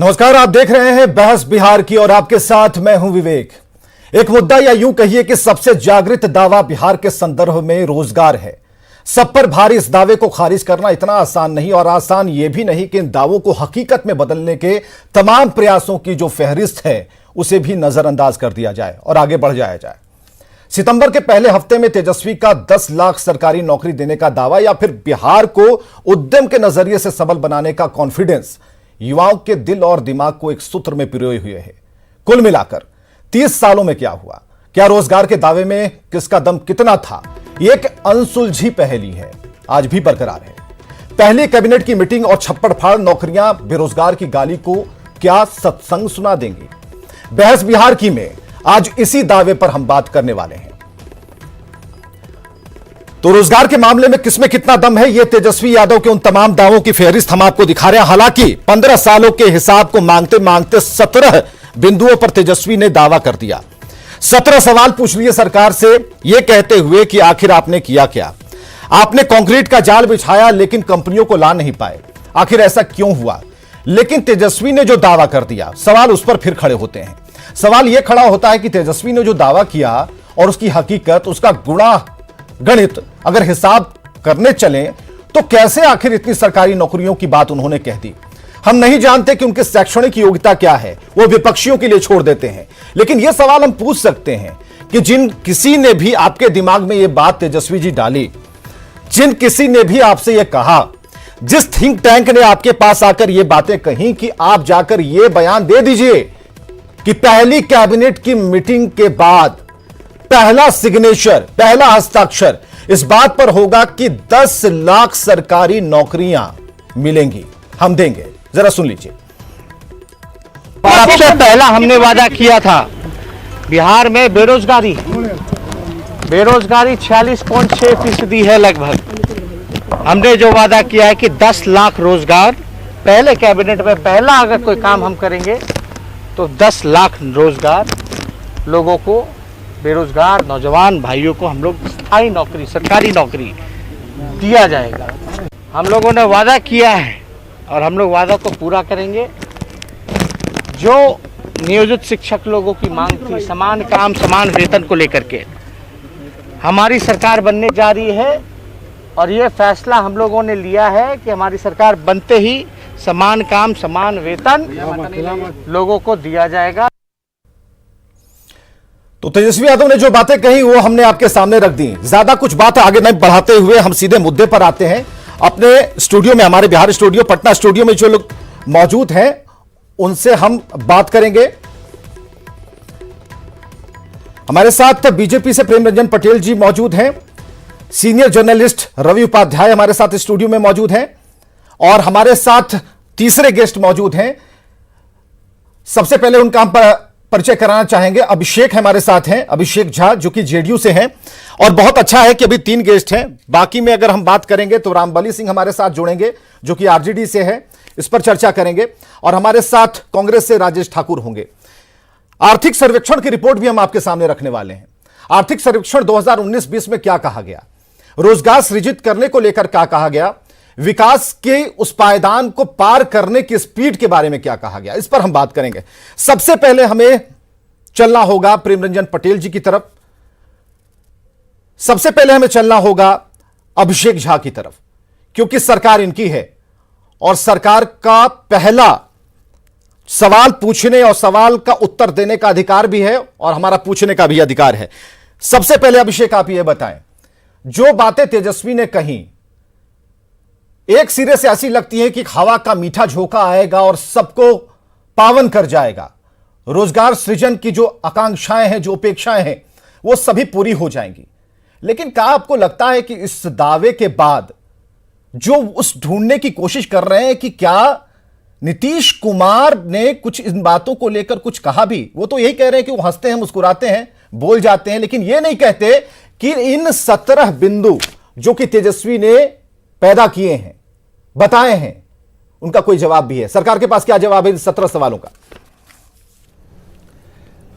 नमस्कार, आप देख रहे हैं बहस बिहार की और आपके साथ मैं हूं विवेक। एक मुद्दा या यूं कहिए कि सबसे जागृत दावा बिहार के संदर्भ में रोजगार है। सब पर भारी इस दावे को खारिज करना इतना आसान नहीं और आसान यह भी नहीं कि इन दावों को हकीकत में बदलने के तमाम प्रयासों की जो फहरिस्त है उसे भी नजरअंदाज कर दिया जाए और आगे बढ़ जाया जाए। सितंबर के पहले हफ्ते में तेजस्वी का 10 लाख सरकारी नौकरी देने का दावा या फिर बिहार को उद्यम के नजरिए से सबल बनाने का कॉन्फिडेंस युवाओं के दिल और दिमाग को एक सूत्र में पिरोए हुए है। कुल मिलाकर 30 सालों में क्या हुआ, क्या रोजगार के दावे में किसका दम कितना था, यह एक अनसुलझी पहेली है, आज भी बरकरार है। पहली कैबिनेट की मीटिंग और छप्पड़ फाड़ नौकरियां बेरोजगार की गाली को क्या सत्संग सुना देंगी? बहस बिहार की में आज इसी दावे पर हम बात करने वाले हैं। तो रोजगार के मामले में किसमें कितना दम है, यह तेजस्वी यादव के उन तमाम दावों की फहरिस्त हम आपको दिखा रहे हैं। हालांकि 15 सालों के हिसाब को मांगते मांगते 17 बिंदुओं पर तेजस्वी ने दावा कर दिया। 17 सवाल पूछ लिए सरकार से, यह कहते हुए कि आखिर आपने किया क्या? आपने कंक्रीट का जाल बिछाया लेकिन कंपनियों को ला नहीं पाए, आखिर ऐसा क्यों हुआ? लेकिन तेजस्वी ने जो दावा कर दिया, सवाल उस पर फिर खड़े होते हैं। सवाल यह खड़ा होता है कि तेजस्वी ने जो दावा किया और उसकी हकीकत, उसका गुणा गणित अगर हिसाब करने चले तो कैसे आखिर इतनी सरकारी नौकरियों की बात उन्होंने कह दी? हम नहीं जानते कि उनकी शैक्षणिक योग्यता क्या है, वो विपक्षियों के लिए छोड़ देते हैं। लेकिन यह सवाल हम पूछ सकते हैं कि जिन किसी ने भी आपके दिमाग में यह बात तेजस्वी जी डाली, जिन किसी ने भी आपसे यह कहा, जिस थिंक टैंक ने आपके पास आकर यह बातें कही कि आप जाकर यह बयान दे दीजिए कि पहली कैबिनेट की मीटिंग के बाद पहला सिग्नेचर, पहला हस्ताक्षर इस बात पर होगा कि 10 लाख सरकारी नौकरियां मिलेंगी, हम देंगे। जरा सुन लीजिए। सबसे पहला हमने वादा किया था बिहार में बेरोजगारी 46.6% है लगभग। हमने जो वादा किया है कि 10 लाख रोजगार पहले कैबिनेट में, पहला अगर कोई काम हम करेंगे तो 10 लाख रोजगार लोगों को, बेरोजगार नौजवान भाइयों को हम लोग स्थायी नौकरी, सरकारी नौकरी दिया जाएगा। हम लोगों ने वादा किया है और हम लोग वादा को पूरा करेंगे। जो नियोजित शिक्षक लोगों की मांग थी, समान काम समान वेतन को लेकर के हमारी सरकार बनने जा रही है और ये फैसला हम लोगों ने लिया है कि हमारी सरकार बनते ही समान काम समान वेतन लोगों को दिया जाएगा। तो तेजस्वी यादव ने जो बातें कही वो हमने आपके सामने रख दी। ज्यादा कुछ बात आगे नहीं बढ़ाते हुए हम सीधे मुद्दे पर आते हैं। अपने स्टूडियो में, हमारे बिहार स्टूडियो, पटना स्टूडियो में जो लोग मौजूद हैं उनसे हम बात करेंगे। हमारे साथ बीजेपी से प्रेम रंजन पटेल जी मौजूद हैं, सीनियर जर्नलिस्ट रवि उपाध्याय हमारे साथ स्टूडियो में मौजूद हैं और हमारे साथ तीसरे गेस्ट मौजूद हैं। सबसे पहले उनका हम परिचय कराना चाहेंगे। अभिषेक हमारे साथ हैं, अभिषेक झा जो कि जेडीयू से हैं। और बहुत अच्छा है कि अभी 3 गेस्ट हैं, बाकी में अगर हम बात करेंगे तो रामबली सिंह हमारे साथ जुड़ेंगे जो कि आरजेडी से है, इस पर चर्चा करेंगे। और हमारे साथ कांग्रेस से राजेश ठाकुर होंगे। आर्थिक सर्वेक्षण की रिपोर्ट भी हम आपके सामने रखने वाले हैं। आर्थिक सर्वेक्षण 2019-20 में क्या कहा गया, रोजगार सृजित करने को लेकर क्या कहा गया, विकास के उस पायदान को पार करने की स्पीड के बारे में क्या कहा गया, इस पर हम बात करेंगे। सबसे पहले हमें चलना होगा प्रेम रंजन पटेल जी की तरफ, सबसे पहले हमें चलना होगा अभिषेक झा की तरफ, क्योंकि सरकार इनकी है और सरकार का पहला सवाल पूछने और सवाल का उत्तर देने का अधिकार भी है और हमारा पूछने का भी अधिकार है। सबसे पहले अभिषेक आप यह बताएं, जो बातें तेजस्वी ने कही एक सिरे से ऐसी लगती है कि हवा का मीठा झोंका आएगा और सबको पावन कर जाएगा। रोजगार सृजन की जो आकांक्षाएं हैं, जो अपेक्षाएं हैं, वो सभी पूरी हो जाएंगी। लेकिन क्या आपको लगता है कि इस दावे के बाद जो उस ढूंढने की कोशिश कर रहे हैं कि क्या नीतीश कुमार ने कुछ इन बातों को लेकर कुछ कहा भी? वो तो यही कह रहे हैं कि वो हंसते हैं, मुस्कुराते हैं, बोल जाते हैं, लेकिन ये नहीं कहते कि इन 17 बिंदु जो कि तेजस्वी ने पैदा किए हैं, बताए हैं, उनका कोई जवाब भी है। सरकार के पास क्या जवाब है इन 17 सवालों का?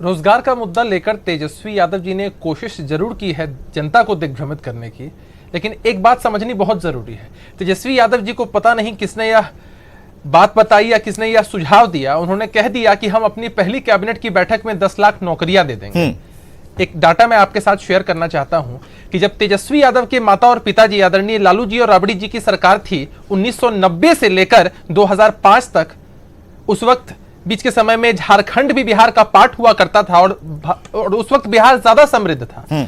रोजगार का मुद्दा लेकर तेजस्वी यादव जी ने कोशिश जरूर की है जनता को दिग्भ्रमित करने की, लेकिन एक बात समझनी बहुत जरूरी है। तेजस्वी यादव जी को पता नहीं किसने यह बात बताई या किसने यह सुझाव दिया, उन्होंने कह दिया कि हम अपनी पहली कैबिनेट की बैठक में 10 लाख नौकरियां दे देंगे। एक डाटा मैं आपके साथ शेयर करना चाहता हूं कि जब तेजस्वी यादव के माता और पिताजी आदरणीय लालू जी और राबड़ी जी की सरकार थी 1990 से लेकर 2005 तक, उस वक्त बीच के समय में झारखंड भी बिहार का पार्ट हुआ करता था और उस वक्त बिहार ज्यादा समृद्ध था।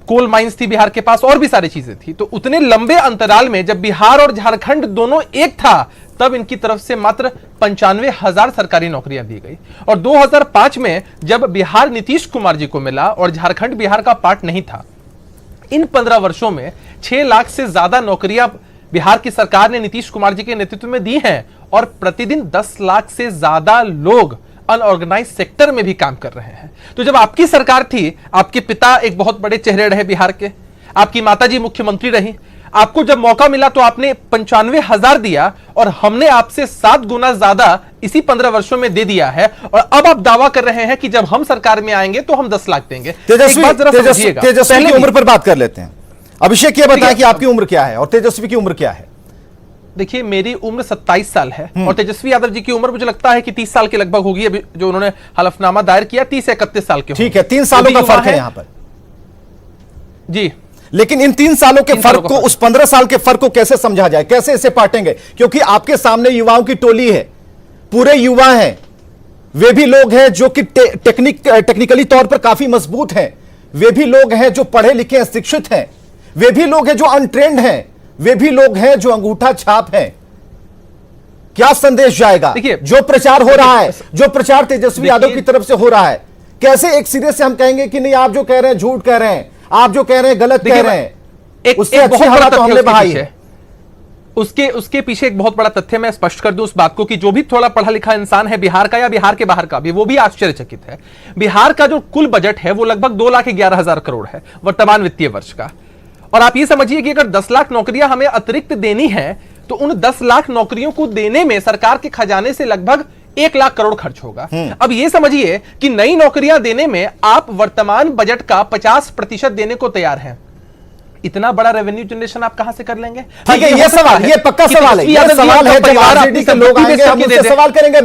कोल माइंस थी बिहार के पास और भी सारी चीजें थी। तो उतने लंबे अंतराल में जब बिहार और झारखंड दोनों एक था तब इनकी तरफ से मात्र 95,000 सरकारी नौकरियां दी गई। और 2005 में जब बिहार नीतीश कुमार जी को मिला और झारखंड बिहार का पार्ट नहीं था, इन 15 वर्षों में 6 लाख से ज्यादा नौकरियां बिहार की सरकार ने नीतीश कुमार जी के नेतृत्व में दी हैं और प्रतिदिन 10 लाख से ज्यादा लोग अनऑर्गेनाइज सेक्टर में भी काम कर रहे हैं। तो जब आपकी सरकार थी, आपके पिता एक बहुत बड़े चेहरे रहे बिहार के, आपकी माताजी मुख्यमंत्री रही, आपको जब मौका मिला तो आपने 95,000 दिया और हमने आपसे 7 गुना ज्यादा इसी 15 वर्षों में दे दिया है। और अब आप दावा कर रहे हैं कि जब हम सरकार में आएंगे तो हम 10 लाख देंगे। तेजस्वी की उम्र पर बात कर लेते हैं। अभिषेक ये बताएं कि आपकी उम्र क्या है और तेजस्वी की उम्र क्या है? देखिए, मेरी उम्र 27 साल है और तेजस्वी यादव जी की उम्र मुझे लगता है कि 30 साल के लगभग होगी। अभी जो उन्होंने हलफनामा दायर किया 30 से 31 साल के। ठीक है, 3 सालों का फर्क है यहां पर जी। लेकिन इन 3 सालों के फर्क को, उस 15 साल के फर्क को कैसे समझा जाए, कैसे इसे पाटेंगे? क्योंकि आपके सामने युवाओं की टोली है, पूरे युवा हैं, वे भी लोग हैं जो कि टेक्निकली तौर पर काफी मजबूत हैं, वे भी लोग हैं जो पढ़े लिखे हैं, शिक्षित हैं, वे भी लोग हैं जो अनट्रेंड हैं, वे भी लोग हैं जो अंगूठा छाप हैं। क्या संदेश जाएगा? देखिए, जो प्रचार हो रहा है, जो प्रचार तेजस्वी यादव की तरफ से हो रहा है, कैसे एक सिरे से हम कहेंगे कि नहीं आप जो कह रहे हैं झूठ कह रहे हैं, आप जो कह रहे हैं गलत कह रहे हैं? उससे अच्छी हवा तो हमने बहाई है। उसके पीछे एक बहुत बड़ा तथ्य मैं स्पष्ट कर दूं उस बात को कि जो भी थोड़ा पढ़ा लिखा इंसान है बिहार का या बिहार के बाहर का भी, वो भी आश्चर्यचकित है। बिहार का जो कुल बजट है वो लगभग 2,11,000 करोड़ है वर्तमान वित्तीय वर्ष का। और आप ये समझिए कि अगर 10 लाख नौकरियां हमें अतिरिक्त देनी है तो उन 10 लाख नौकरियों को देने में सरकार के खजाने से लगभग 1 लाख करोड़ खर्च होगा। अब ये समझिए कि नई नौकरियां देने में आप वर्तमान बजट का 50% देने को तैयार हैं। इतना बड़ा रेवेन्यू जनरेशन आप कहां से कर लेंगे? ठीक है, ये सवाल, ये पक्का सवाल है, ये सवाल है। जब आरजेडी के लोग आएंगे हम उनसे सवाल करेंगे।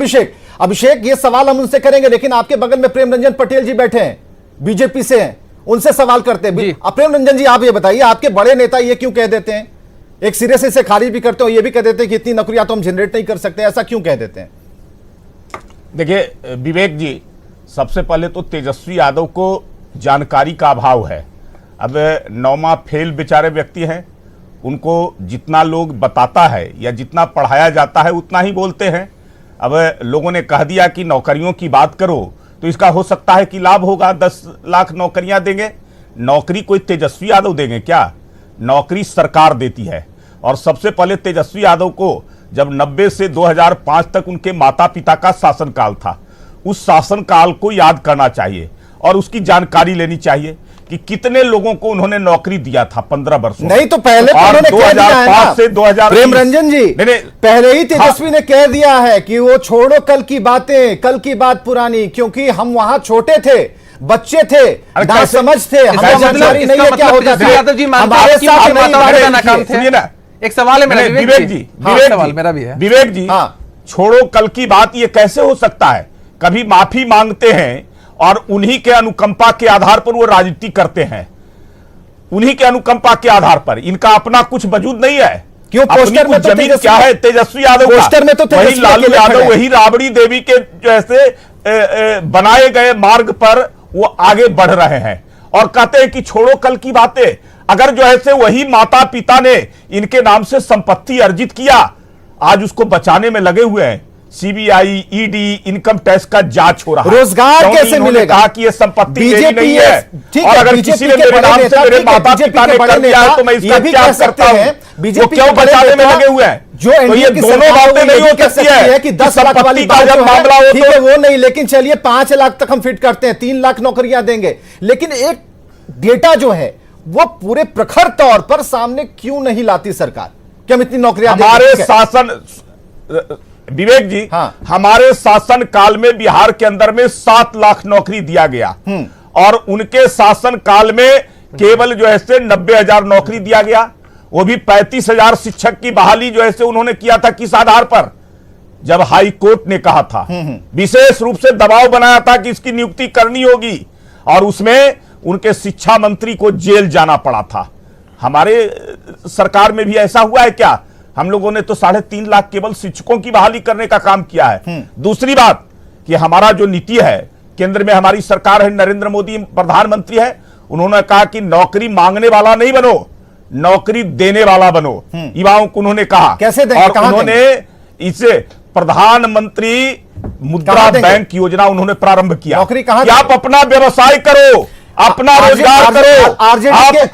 अभिषेक ये सवाल हम उनसे करेंगे, लेकिन आपके बगल में प्रेम रंजन पटेल जी बैठे हैं, बीजेपी से हैं, उनसे सवाल करते हैं। प्रेम रंजन जी, आप ये बताइए, आपके बड़े नेता ये क्यों कह देते हैं, एक सिरे से इसे खारिज भी करते हो, ये भी कह देते हैं कि इतनी नौकरियां तो हम जनरेट नहीं कर सकते, ऐसा क्यों कह देते हैं? देखिए विवेक जी, सबसे पहले तो तेजस्वी यादव को जानकारी का अभाव है। अब नौमा फेल बेचारे व्यक्ति हैं, उनको जितना लोग बताता है या जितना पढ़ाया जाता है उतना ही बोलते हैं। अब लोगों ने कह दिया कि नौकरियों की बात करो तो इसका हो सकता है कि लाभ होगा, 10 लाख नौकरियां देंगे। नौकरी कोई तेजस्वी यादव देंगे क्या? नौकरी सरकार देती है। और सबसे पहले तेजस्वी यादव को जब 90 से 2005 तक उनके माता पिता का शासनकाल था, उस शासनकाल को याद करना चाहिए और उसकी जानकारी लेनी चाहिए कि कितने लोगों को उन्होंने नौकरी दिया था 15 वर्षों। नहीं तो पहले तो उन्होंने कह दिया है ना, से 2000 प्रेम रंजन जी, पहले ही तेजस्वी ने कह दिया है कि वो छोड़ो कल की बातें, कल की बात पुरानी, क्योंकि हम वहां छोटे थे, बच्चे थे, ना समझ थे, हमें जानकारी नहीं है क्या होता था, हमारे साथ नहीं बात। एक सवाल है मेरा विवेक जी, सवाल मेरा भी है विवेक जी, छोड़ो कल की बात, ये कैसे हो सकता है? कभी माफी मांगते हैं और उन्हीं के अनुकंपा के आधार पर वो राजनीति करते हैं, उन्हीं के अनुकंपा के आधार पर। इनका अपना कुछ वजूद नहीं है। क्यों? पोस्टर में तो जमीन क्या है तेजस्वी यादव का? पोस्टर में तो वही लालू यादव, वही राबड़ी देवी के जैसे बनाए गए मार्ग पर वो आगे बढ़ रहे हैं और कहते हैं कि छोड़ो कल की बातें। अगर जो है से वही माता पिता ने इनके नाम से संपत्ति अर्जित किया, आज उसको बचाने में लगे हुए हैं। सीबीआई, ईडी, इनकम टैक्स का जांच हो रहा है। रोजगार कैसे मिलेगा? कहा कि ये संपत्ति मेरी नहीं है, और अगर किसी ने मेरे नाम से मेरे माता पिता ने कर दिया है तो मैं इसका क्या करता हूं? वो क्यों बचाने में लगे हुए हैं? जो तो ये दोनों बातें नहीं हो सकती है कि 10 लाख वाली का जब मामला हो तो वो नहीं, लेकिन चलिए 5 लाख तक हम फिट करते हैं, 3 लाख नौकरियां देंगे। लेकिन एक डेटा जो है वो पूरे प्रखर तौर पर सामने क्यों नहीं लाती सरकार कि हम इतनी नौकरियां हमारे शासन, विवेक जी, हमारे शासन काल में बिहार के अंदर में 7 लाख नौकरी दिया गया और उनके शासन काल में केवल जो है से 90,000 नौकरी दिया गया। वो भी 35,000 शिक्षक की बहाली जो है से उन्होंने किया था किस आधार पर? जब हाई कोर्ट ने कहा था, विशेष रूप से दबाव बनाया था कि इसकी नियुक्ति करनी होगी, और उसमें उनके शिक्षा मंत्री को जेल जाना पड़ा था। हमारे सरकार में भी ऐसा हुआ है क्या? हम लोगों ने तो 3.5 लाख केवल शिक्षकों की बहाली करने का काम किया है। दूसरी बात कि हमारा जो नीति है, केंद्र में हमारी सरकार है, नरेंद्र मोदी प्रधानमंत्री है, उन्होंने कहा कि नौकरी मांगने वाला नहीं बनो, नौकरी देने वाला बनो। युवाओं को उन्होंने कहा कैसे देंगे, और उन्होंने इसे प्रधानमंत्री मुद्रा बैंक योजना उन्होंने प्रारंभ किया। नौकरी कहां कि आप अपना व्यवसाय करो, अपना रोजगार करो, आप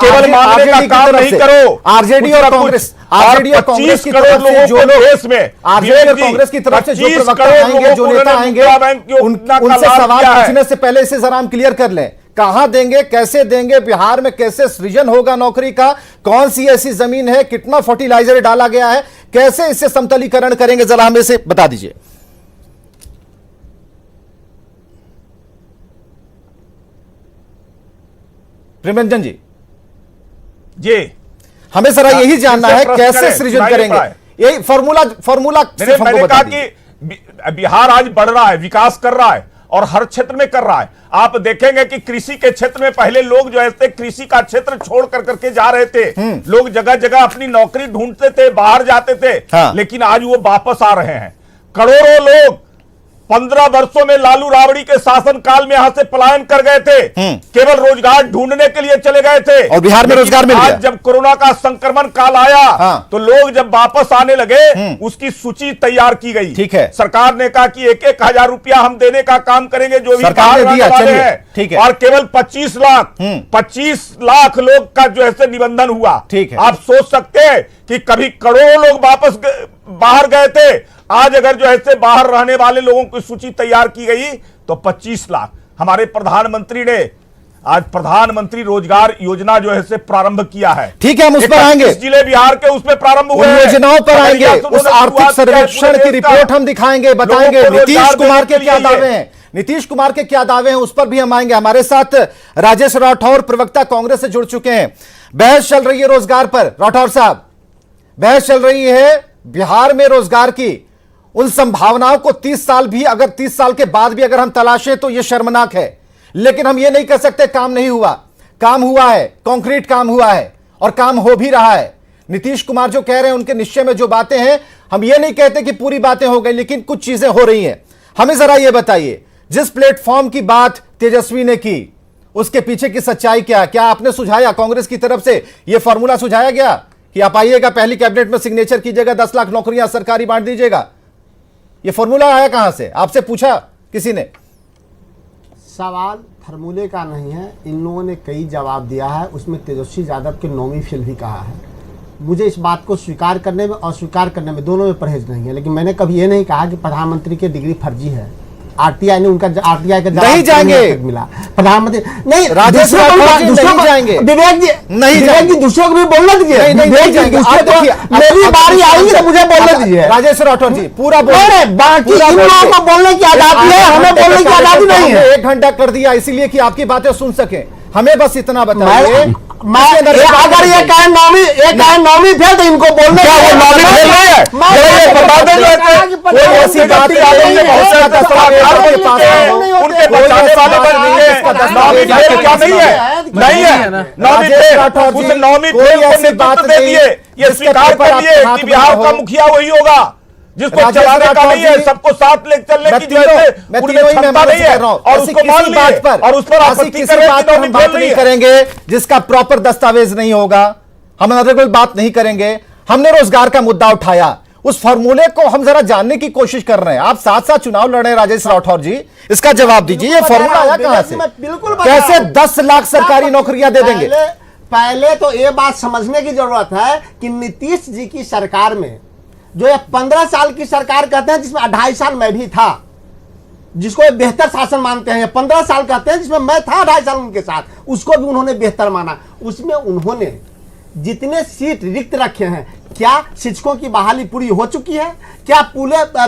केवल मांगने का काम नहीं करो। आरजेडी और कांग्रेस, आरजेडी और कांग्रेस की तरफ से जो लोग देश में, आरजेडी और कांग्रेस की तरफ से जो प्रवक्ता आएंगे, जो नेता आएंगे, उनसे सवाल पूछने से पहले इसे जरा हम क्लियर कर लें। कहां देंगे, कैसे देंगे, बिहार में कैसे सृजन होगा नौकरी का, कौन सी ऐसी जमीन है, कितना फर्टिलाइजर डाला गया है, कैसे इससे समतलीकरण करेंगे, जरा हमें इसे बता दीजिए। प्रेमरंजन जी, हमें जरा यही जानना है कैसे सृजन करेंगे, यही फॉर्मूला मैंने कहा कि बिहार आज बढ़ रहा है, विकास कर रहा है और हर क्षेत्र में कर रहा है। आप देखेंगे कि कृषि के क्षेत्र में पहले लोग जो है कृषि का क्षेत्र छोड़ करके जा रहे थे, लोग जगह जगह अपनी नौकरी ढूंढते थे, बाहर जाते थे। हाँ। लेकिन आज वो वापस आ रहे हैं। करोड़ों लोग 15 वर्षों में लालू राबड़ी के शासनकाल में यहां से पलायन कर गए थे, केवल रोजगार ढूंढने के लिए चले गए थे, और बिहार में रोजगार मिल गया। आज जब कोरोना का संक्रमण काल आया, हाँ। तो लोग जब वापस आने लगे, उसकी सूची तैयार की गई। ठीक है। सरकार ने कहा कि 1-1 हजार रुपया हम देने का काम करेंगे जो भी बाहर रहने वाले हैं। ठीक है। और केवल 25 लाख लोग का जो है निबंधन हुआ। ठीक है। आप सोच सकते हैं कि कभी करोड़ों लोग वापस बाहर गए थे, आज अगर जो है बाहर रहने वाले लोगों की सूची तैयार की गई तो 25 लाख। हमारे प्रधानमंत्री ने आज प्रधानमंत्री रोजगार योजना जो है प्रारंभ किया है। ठीक है, हम उस पर आएंगे। जिले बिहार के उसमें प्रारंभ हुए योजनाओं पर आएंगे, उस आर्थिक सर्वेक्षण की रिपोर्ट हम दिखाएंगे, बताएंगे नीतीश कुमार के क्या दावे हैं, नीतीश कुमार के क्या दावे हैं, उस पर भी हम आएंगे। हमारे साथ राजेश राठौर, प्रवक्ता कांग्रेस से जुड़ चुके हैं। बहस चल रही है रोजगार पर। राठौर साहब, बहस चल रही है बिहार में रोजगार की, उन संभावनाओं को 30 साल भी, अगर 30 साल के बाद भी अगर हम तलाशें तो यह शर्मनाक है। लेकिन हम यह नहीं कह सकते काम नहीं हुआ। काम हुआ है, कंक्रीट काम हुआ है और काम हो भी रहा है। नीतीश कुमार जो कह रहे हैं, उनके निश्चय में जो बातें हैं, हम यह नहीं कहते कि पूरी बातें हो गई, लेकिन कुछ चीजें हो रही हैं। हमें जरा यह बताइए, जिस प्लेटफॉर्म की बात तेजस्वी ने की, उसके पीछे की सच्चाई क्या? क्या आपने सुझाया, कांग्रेस की तरफ से यह फॉर्मूला सुझाया गया कि आप आइएगा, पहली कैबिनेट में सिग्नेचर कीजिएगा, 10 लाख नौकरियां सरकारी बांट दीजिएगा? ये फॉर्मूला आया कहां से? आपसे पूछा किसी ने? सवाल फार्मूले का नहीं है, इन लोगों ने कई जवाब दिया है, उसमें तेजस्वी यादव के नौवीं फेल भी कहा है। मुझे इस बात को स्वीकार करने में और स्वीकार करने में दोनों में परहेज नहीं है, लेकिन मैंने कभी ये नहीं कहा कि प्रधानमंत्री की डिग्री फर्जी है। आरटीआई ने उनका आरटीआई का नहीं जाएंगे, मिला प्रधानमंत्री नहीं, राजेश राठौर नहीं जाएंगे, विवेक जी नहीं जाएंगे, दूसरों को भी बोलने दीजिए। मेरी बारी आएगी तो मुझे बोलने दीजिए। राजेश राठौर जी पूरा बाकी इन लोगों को बोलने की आजादी है, हमें बोलने की आजादी नहीं है। 1 घंटा कर दिया इसीलिए कि आपकी बातें सुन सके। हमें बस इतना बताइए, अगर ये कहे नौवीं फेल तो इनको बोलने ये स्वीकार कर लिए कि बिहार का मुखिया वही होगा जिसको चलाने का नहीं है, सबको साथ ले चलने की जो है क्षमता नहीं है, और उसको मान लिए और उस पर आपत्ति नहीं करेंगे जिसका प्रॉपर दस्तावेज नहीं होगा। हम कोई बात नहीं करेंगे। हमने रोजगार का मुद्दा उठाया, उस फॉर्मूले को हम जरा जानने की कोशिश कर रहे हैं। आप साथ साथ चुनाव लड़ रहे हैं राजेश राठौर जी, इसका जवाब दीजिए। ये फॉर्मूला आया कहां से? कैसे 10 लाख सरकारी नौकरियां दे देंगे? पहले तो ये बात समझने की जरूरत है कि नीतीश जी की सरकार में जो ये 15 साल की सरकार कहते हैं, जिसमें 2.5 साल मैं भी था, जिसको एक बेहतर शासन मानते हैं, 15 साल कहते हैं जिसमें मैं था 2.5 साल उनके साथ, उसको भी उन्होंने बेहतर माना। उसमें उन्होंने जितने सीट रिक्त रखे हैं, क्या शिक्षकों की बहाली पूरी हो चुकी है? क्या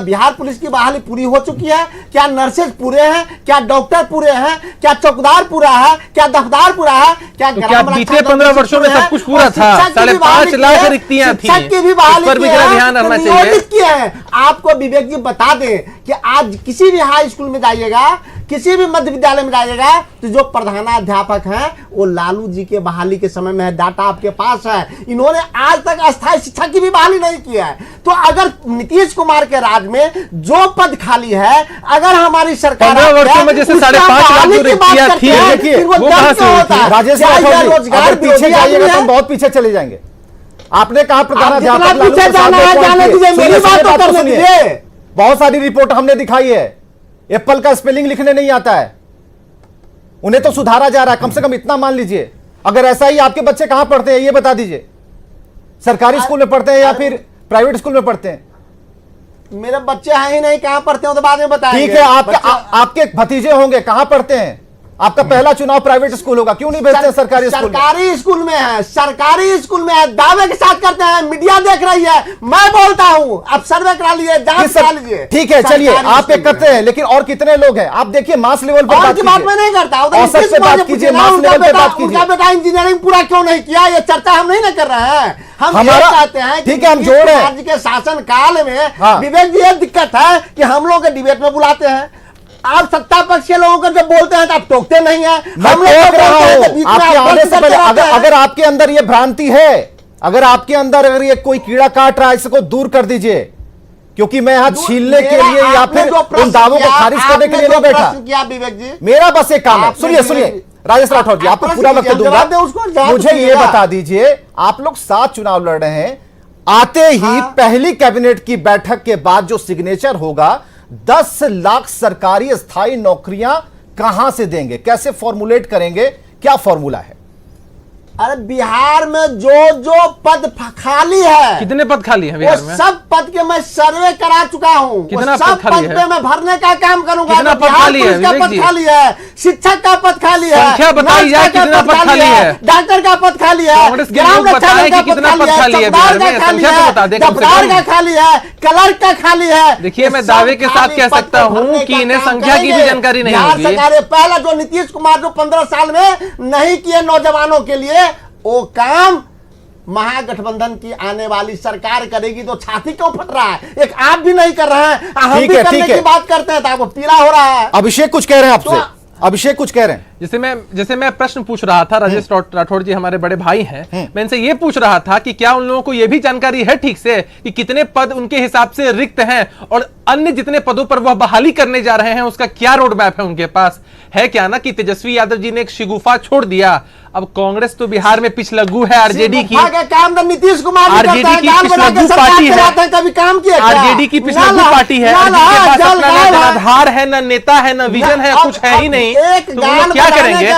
बिहार पुलिस की बहाली पूरी हो चुकी है? क्या नर्सेज पूरे हैं? क्या डॉक्टर पूरे हैं? क्या चौकीदार पूरा है? क्या दफ्तार पूरा है? क्या तो क्या बीते 15 वर्षों में सब कुछ पूरा था? 5.5 लाख रिक्तियां थी, शिक्षक की भी बहाली पर भी जरा ध्यान रखना चाहिए। किए हैं। आपको विवेक जी बता दें कि आज किसी भी हाई स्कूल में जाइएगा, किसी भी मध्य विद्यालय में जाइएगा, तो जो प्रधानाध्यापक हैं वो लालू जी के बहाली के समय में है। डाटा आपके पास है। इन्होंने आज तक अस्थायी शिक्षा की भी बहाली नहीं किया है। तो अगर नीतीश कुमार के राज में जो पद खाली है, अगर हमारी सरकार 15 वर्षों में जैसे 5.5 लाख जो रिक्तियां थी, देखिए वो कहां से हुई थी? राजेश राठौर जी, अगर पीछे जाइएगा तो हम बहुत पीछे चले जाएंगे। आपने कहा प्रधानाध्यापक लालू प्रसाद ने जाने दीजिए, मेरी बात तो करने दीजिए। बहुत सारी रिपोर्ट हमने दिखाई है, एप्पल का स्पेलिंग लिखने नहीं आता है, उन्हें तो सुधारा जा रहा है। कम से कम इतना मान लीजिए। अगर ऐसा ही आपके बच्चे कहां पढ़ते हैं ये बता दीजिए, सरकारी स्कूल में पढ़ते हैं या फिर प्राइवेट स्कूल में पढ़ते हैं? मेरे बच्चे हैं ही नहीं, कहां पढ़ते हैं तो बाद में बताएंगे। ठीक है, आपके भतीजे होंगे, कहां पढ़ते हैं? आपका पहला चुनाव प्राइवेट स्कूल होगा, क्यों नहीं भेजते सरकारी स्कूल? सरकारी स्कूल में है, सरकारी स्कूल में है, दावे के साथ करते हैं, मीडिया देख रही है, मैं बोलता हूं। आप सर्वे करा लीजिए, जांच करा लीजिए। ठीक है, चलिए आप एक करते हैं, लेकिन और कितने लोग हैं? आप देखिए मास लेवल पर बात बात मैं नहीं करता, औसत पे बात कीजिए, मास लेवल पे बात कीजिए। उनका बेटा इंजीनियरिंग पूरा क्यों नहीं किया, ये चर्चा हम नहीं कर रहे हैं। हम हमारा चाहते हैं, ठीक है, हम जोड़ रहे हैं। राज्य के शासन काल में हाँ। विवेक जी, ये दिक्कत है कि हम लोग डिबेट में बुलाते हैं, आप सत्ता पक्ष के लोगों को जब बोलते हैं तो आप टोकते नहीं है। हम लोग आपके आने से पहले अगर आपके अंदर ये भ्रांति है, अगर आपके अंदर अगर ये कोई कीड़ा काट रहा है, इसको दूर कर दीजिए, क्योंकि मैं यहाँ छीलने के लिए या फिर उन दावों को खारिज करने के लिए नहीं बैठा। विवेक जी, मेरा बस एक काम है, सुनिए राजेश राठौर जी, आपको पूरा वक्त दूंगा, मुझे ये बता दीजिए, आप लोग 7 चुनाव लड़ रहे हैं, आते ही पहली कैबिनेट की बैठक के बाद जो सिग्नेचर होगा, 10 लाख सरकारी स्थायी नौकरियां कहां से देंगे, कैसे फॉर्मुलेट करेंगे, क्या फॉर्मूला है? अरे बिहार में जो पद खाली है, कितने पद खाली हैं बिहार में? सब पद के मैं सर्वे करा चुका हूं। कितना सब पद पे मैं भरने का काम करूंगा। कितना पद खाली है? का पद खाली है, शिक्षक का पद खाली है, संख्या बताइए जाए, कितना पद खाली है? डॉक्टर का पद खाली है, कांग्रेस के लोग बताएं कि कितना पद खाली है बिहार में, संख्या तो बता दें कम से कम। का खाली है, क्लर्क का खाली है। देखिए, मैं दावे के साथ कह सकता हूं कि इन्हें संख्या की भी जानकारी नहीं होगी। पहला जो नीतीश कुमार जो 15 साल में नहीं किए नौजवानों के लिए, वो काम महागठबंधन की आने वाली सरकार करेगी। तो छाती क्यों फट रहा है? एक आप भी नहीं कर रहे हैं, हम भी करने की बात करते हैं तो आपको पीला हो रहा है। अभिषेक कुछ कह रहे हैं आपसे, अभिषेक कुछ कह रहे हैं। जैसे मैं प्रश्न पूछ रहा था, राजेश राठौर जी हमारे बड़े भाई हैं, मैं इनसे ये पूछ रहा था कि क्या उन लोगों को ये भी जानकारी है ठीक से कि कितने पद उनके हिसाब से रिक्त हैं और अन्य जितने पदों पर वह बहाली करने जा रहे हैं उसका क्या रोड मैप है उनके पास? है क्या ना कि तेजस्वी यादव जी ने एक शिगुफा छोड़ दिया, अब कांग्रेस तो बिहार में पिछलग्गू है, आरजेडी की काम नीतीश कुमार आरजेडी की पिछलग्गू पार्टी है, कभी काम किया? आरजेडी की पिछलग्गू पार्टी है, जिनके पास अपना न जनाधार है, न नेता है, न विजन है, कुछ है ही नहीं, तो वो लोग क्या करेंगे?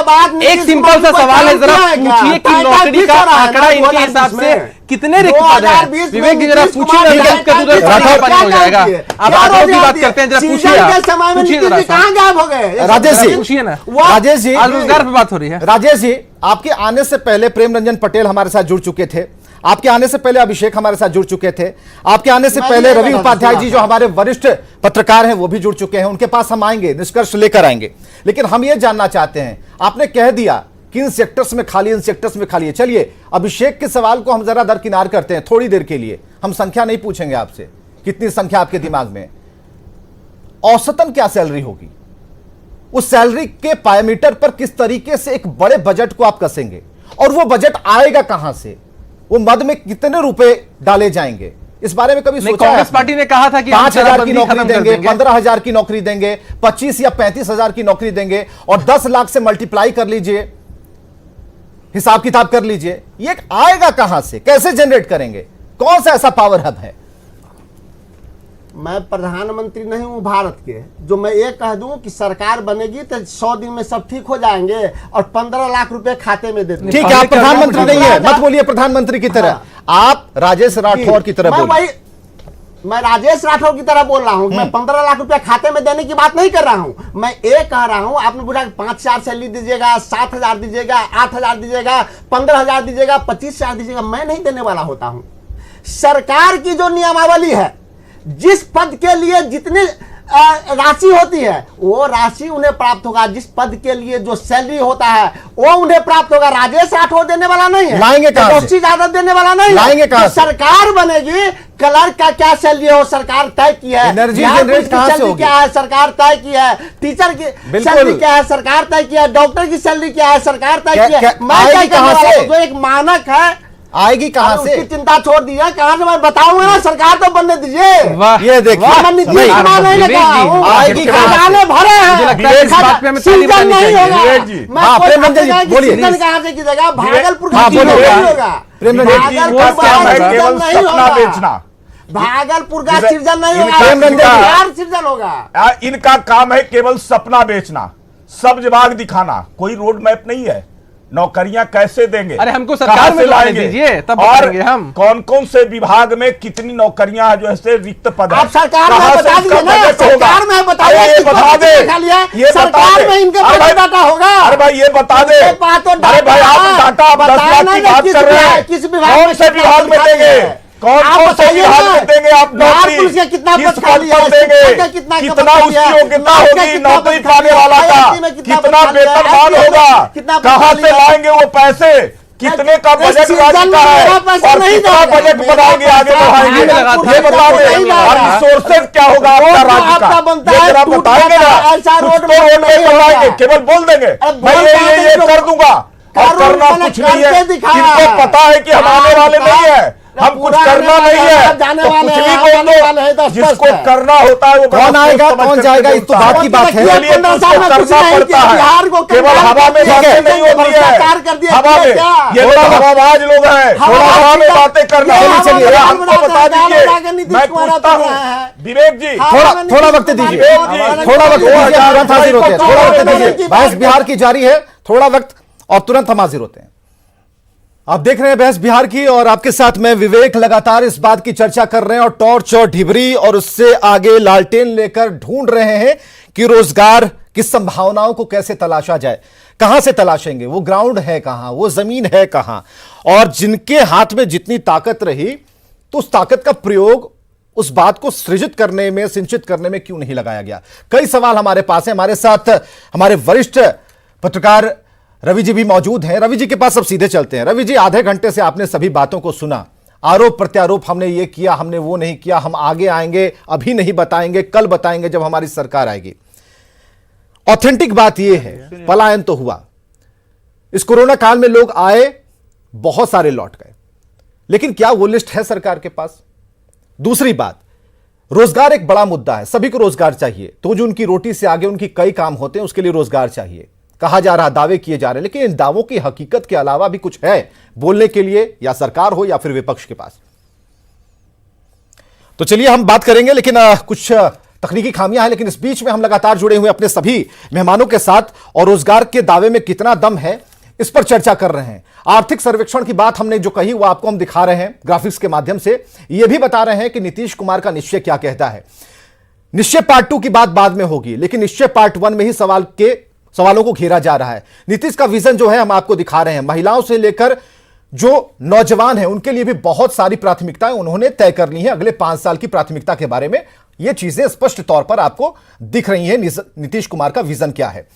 एक सिंपल सा सवाल है, जरा पूछिए कि नौकरी का आंकड़ा इनके हिसाब से कितने रिक्त पद हैं? विवेक जी जरा पूछिए, हो जाएगा। आप आंकड़ों की बात करते हैं, जरा पूछिए जरा। कहां गायब हो गए? राजेश जी पूछिए ना, राजेश जी, रोजगार पे बात हो रही है। राजेश जी, आपके आने से पहले प्रेम रंजन पटेल हमारे साथ जुड़ चुके थे, आपके आने से पहले अभिषेक हमारे साथ जुड़ चुके थे, आपके आने से पहले रवि उपाध्याय जी जो हमारे वरिष्ठ पत्रकार हैं वो भी जुड़ चुके हैं, उनके पास हम आएंगे, निष्कर्ष लेकर आएंगे। लेकिन हम ये जानना चाहते हैं, आपने कह दिया कि इन सेक्टर्स में खाली, इन सेक्टर्स में खाली है। चलिए अभिषेक के सवाल को हम जरा दरकिनार करते हैं थोड़ी देर के लिए, हम संख्या नहीं पूछेंगे आपसे, कितनी संख्या आपके दिमाग में, औसतन क्या सैलरी होगी, उस सैलरी के पैरामीटर पर किस तरीके से एक बड़े बजट को आप कसेंगे, और वो बजट आएगा कहां से, वो मद में कितने रुपए डाले जाएंगे, इस बारे में कभी सोचा? कांग्रेस पार्टी ने कहा था कि 5,000 की नौकरी देंगे, 15,000 की नौकरी देंगे, 25 या 35,000 की नौकरी देंगे, और 10 लाख से मल्टीप्लाई कर लीजिए, हिसाब किताब कर लीजिए, ये आएगा कहां से, कैसे जनरेट करेंगे, कौन सा ऐसा पावर हब है? मैं प्रधानमंत्री नहीं हूं भारत के, जो मैं ये कह दूं कि सरकार बनेगी तो 100 दिन में सब ठीक हो जाएंगे और 15 लाख रुपए खाते में देते। ठीक है, आप प्रधानमंत्री नहीं है, मत बोलिए प्रधानमंत्री की तरह, आप राजेश राठौर की तरह बोलिए। मैं राजेश राठौर की तरह बोल रहा हूं, मैं 15 लाख रुपया खाते में देने की बात नहीं कर रहा हूं। मैं ये कह रहा हूं, आपने बोला 5,000 सैलरी दीजिएगा, 7,000 दीजिएगा, 8,000 दीजिएगा, 15,000 दीजिएगा, 25,000 दीजिएगा, मैं नहीं देने वाला होता हूं। सरकार की जो नियमावली है, जिस पद के लिए जितनी राशि होती है वो राशि उन्हें प्राप्त होगा, जिस पद के लिए जो सैलरी होता है वो उन्हें प्राप्त होगा। राजेश राठौर देने वाला नहीं है, लाएंगे कहां से? तेजस्वी यादव देने वाला नहीं है, लाएंगे कहां से? सरकार बनेगी, क्लर्क का क्या सैलरी हो सरकार तय की है, एनर्जी बिहार जनरेट पुलिस की कहां से सैलरी होगी? क्या है सरकार तय की है, टीचर की बिल्कुल। सैलरी क्या है सरकार तय की है, डॉक्टर की सैलरी क्या है सरकार तय की है। मैं आएगी क्या कहने कहां वाला से? हूं, जो एक मानक है आएगी कहां उसकी से? चिंता छोड़ दीजिए, कहां से मैं बताऊंगा ना, सरकार तो बनने दीजिए। वाह, ये देखिए, मैं नीतीश नहीं, कुमार नहीं विवेक लगा जी, हूं, आएगी कहां से? खजाने भरे हैं, मुझे लगता है इस बात पे हमें ताली सीजन बजानी नहीं चाहिए। होगा। विवेक जी। मैं हाँ, कोई प्रेम बात रंजन जी, नहीं कि बोलिए। सीजन कहां से कीजिएगा, भागलपुर का हाँ, सीजन बोलिए। नहीं होगा, प्रेम रंजन जी, भागलपुर इनका का काम है सीजन केवल नहीं सपना होगा, बेचना। भागलपुर का इनका- सीजन नहीं इनका- होगा, रंजन जी। बिहार सीजन होगा। इनका काम है केवल सपना बेचना, सब विभाग दिखाना, कोई रोड मैप नहीं है। नौकरियां कैसे देंगे? अरे हमको सरकार कहां में से तो आने लाएंगे? दीजिए, तब और बताएंगे हम। कौन कौन से विभाग में कितनी नौकरियां जो है रिक्त पद है? आप सरकार में कहां से बता इसका दीजिए ना, बजट होगा? सरकार में बता अरे दीजिए, ये किसको बता दे, किसने खा लिया? ये बता सरकार दे। में इनके अरे पास भाई, डाटा होगा। अरे भाई ये बता दे। इनके पास तो अरे भाई डाटा आप है। डाटा आप 10 बताया लाख ना की कि बात किस कर रहे विभाग- हैं, किस विभाग कौन में से कितना विभाग पद में खाली देंगे? है? कौन आप कौन से बताइए विभाग ना, में देंगे आप बिहार नौकरी? पुलिस का कितना किस पद खाली पद पर है? देंगे? शिक्षक का कितना कितना पद खाली है? उसकी योग्यता नर्स का होगी कितना नौकरी पद खाली पाने है? वाला का? IIT में कितना कितना पद खाली है? वेतनमान IIT में होगा? कितना पद कहां खाली से है? लाएंगे वो पैसे? कितने का इस बजट सीजन राज्य में का है मेरा पैसा और नहीं कितना जाएगा। बजट मेरा बनाएंगे आगे पैसा बढ़ाएंगे? भागलपुर ये बता को दे नहीं और जाएगा। रिसोर्सेज क्या होगा आपका रोड राज्य आपका का? बनता ये है, जरा टूट बताएंगे जाता ना। है, ऐसा कुछ रोड तो रोड नहीं में बनाएंगे, होगा। केवल बोल देंगे अरे मैं बोल पाते ये तो कर दूंगा और करूं, करना मैंने कुछ नहीं है। करके दिखाया इनको है। पता है कि हम आने वाले नहीं है, हम कुछ पूरा करना आने नहीं वाले है, हैं, जाने तो वाले कुछ हैं, भी आने बोल वाले हैं, तो दो। स्पष्ट जिसको है। करना होता है वो कौन बड़ा आएगा, सोच समझ कौन करके जाएगा, इस तो बोलता बात है। की बात है। इसलिए 15 उसको साल में कुछ करना नहीं पड़ता किया, बिहार है, को केवल कंगाल हवा में कर दिया, बातें नहीं होती भ्रष्टाचार कर है। दिया, हवा में क्या? ये लोग हवाबाज लोग हैं, हवा हवा में में बातें करना। ये हवा चलिए में हमको बात बता बनाते हैं, दीजिए, गाना गा के नीतीश मैं कुमार पूछता अपने हूँ हैं। विवेक जी, थोड़ा वक्त दीजिए, थोड़ा वक्त दीजिए, तुरंत हाजिर होते हैं, थोड़ा वक्त दीजिए। बहस बिहार की जारी है, थोड़ा वक्त और तुरंत हम हाजिर होते हैं। आप देख रहे हैं बहस बिहार की और आपके साथ मैं विवेक लगातार इस बात की चर्चा कर रहे हैं और टॉर्च और ढिबरी और उससे आगे लालटेन लेकर ढूंढ रहे हैं कि रोजगार की संभावनाओं को कैसे तलाशा जाए। कहां से तलाशेंगे? वो ग्राउंड है कहां, वो जमीन है कहां, और जिनके हाथ में जितनी ताकत रही तो उस ताकत का प्रयोग उस बात को सृजित करने में, सिंचित करने में क्यों नहीं लगाया गया? कई सवाल हमारे पास हैं। हमारे साथ हमारे वरिष्ठ पत्रकार रवि जी भी मौजूद हैं। रवि जी के पास अब सीधे चलते हैं। रवि जी, आधे घंटे से आपने सभी बातों को सुना, आरोप प्रत्यारोप, हमने ये किया, हमने वो नहीं किया, हम आगे आएंगे, अभी नहीं बताएंगे, कल बताएंगे जब हमारी सरकार आएगी। ऑथेंटिक बात यह है, पलायन तो हुआ, इस कोरोना काल में लोग आए, बहुत सारे लौट गए, लेकिन क्या वो लिस्ट है सरकार के पास? दूसरी बात, रोजगार एक बड़ा मुद्दा है, सभी को रोजगार चाहिए, तो जो उनकी रोटी से आगे उनकी कई काम होते हैं, उसके लिए रोजगार चाहिए। कहा जा रहा, दावे किए जा रहे हैं, लेकिन इन दावों की हकीकत के अलावा भी कुछ है बोलने के लिए, या सरकार हो या फिर विपक्ष के पास। तो चलिए हम बात करेंगे, लेकिन कुछ तकनीकी खामियां हैं, लेकिन इस बीच में हम लगातार जुड़े हुए अपने सभी मेहमानों के साथ और रोजगार के दावे में कितना दम है इस पर चर्चा कर रहे हैं। आर्थिक सर्वेक्षण की बात हमने जो कही वो आपको हम दिखा रहे हैं ग्राफिक्स के माध्यम से। यह भी बता रहे हैं कि नीतीश कुमार का निश्चय क्या कहता है। निश्चय पार्ट 2 की बात बाद में होगी, लेकिन निश्चय पार्ट 1 में ही सवालों को घेरा जा रहा है। नीतीश का विजन जो है हम आपको दिखा रहे हैं। महिलाओं से लेकर जो नौजवान हैं उनके लिए भी बहुत सारी प्राथमिकताएं उन्होंने तय कर ली हैं। अगले 5 साल की प्राथमिकता के बारे में ये चीजें स्पष्ट तौर पर आपको दिख रही हैं। नीतीश कुमार का विजन क्या है,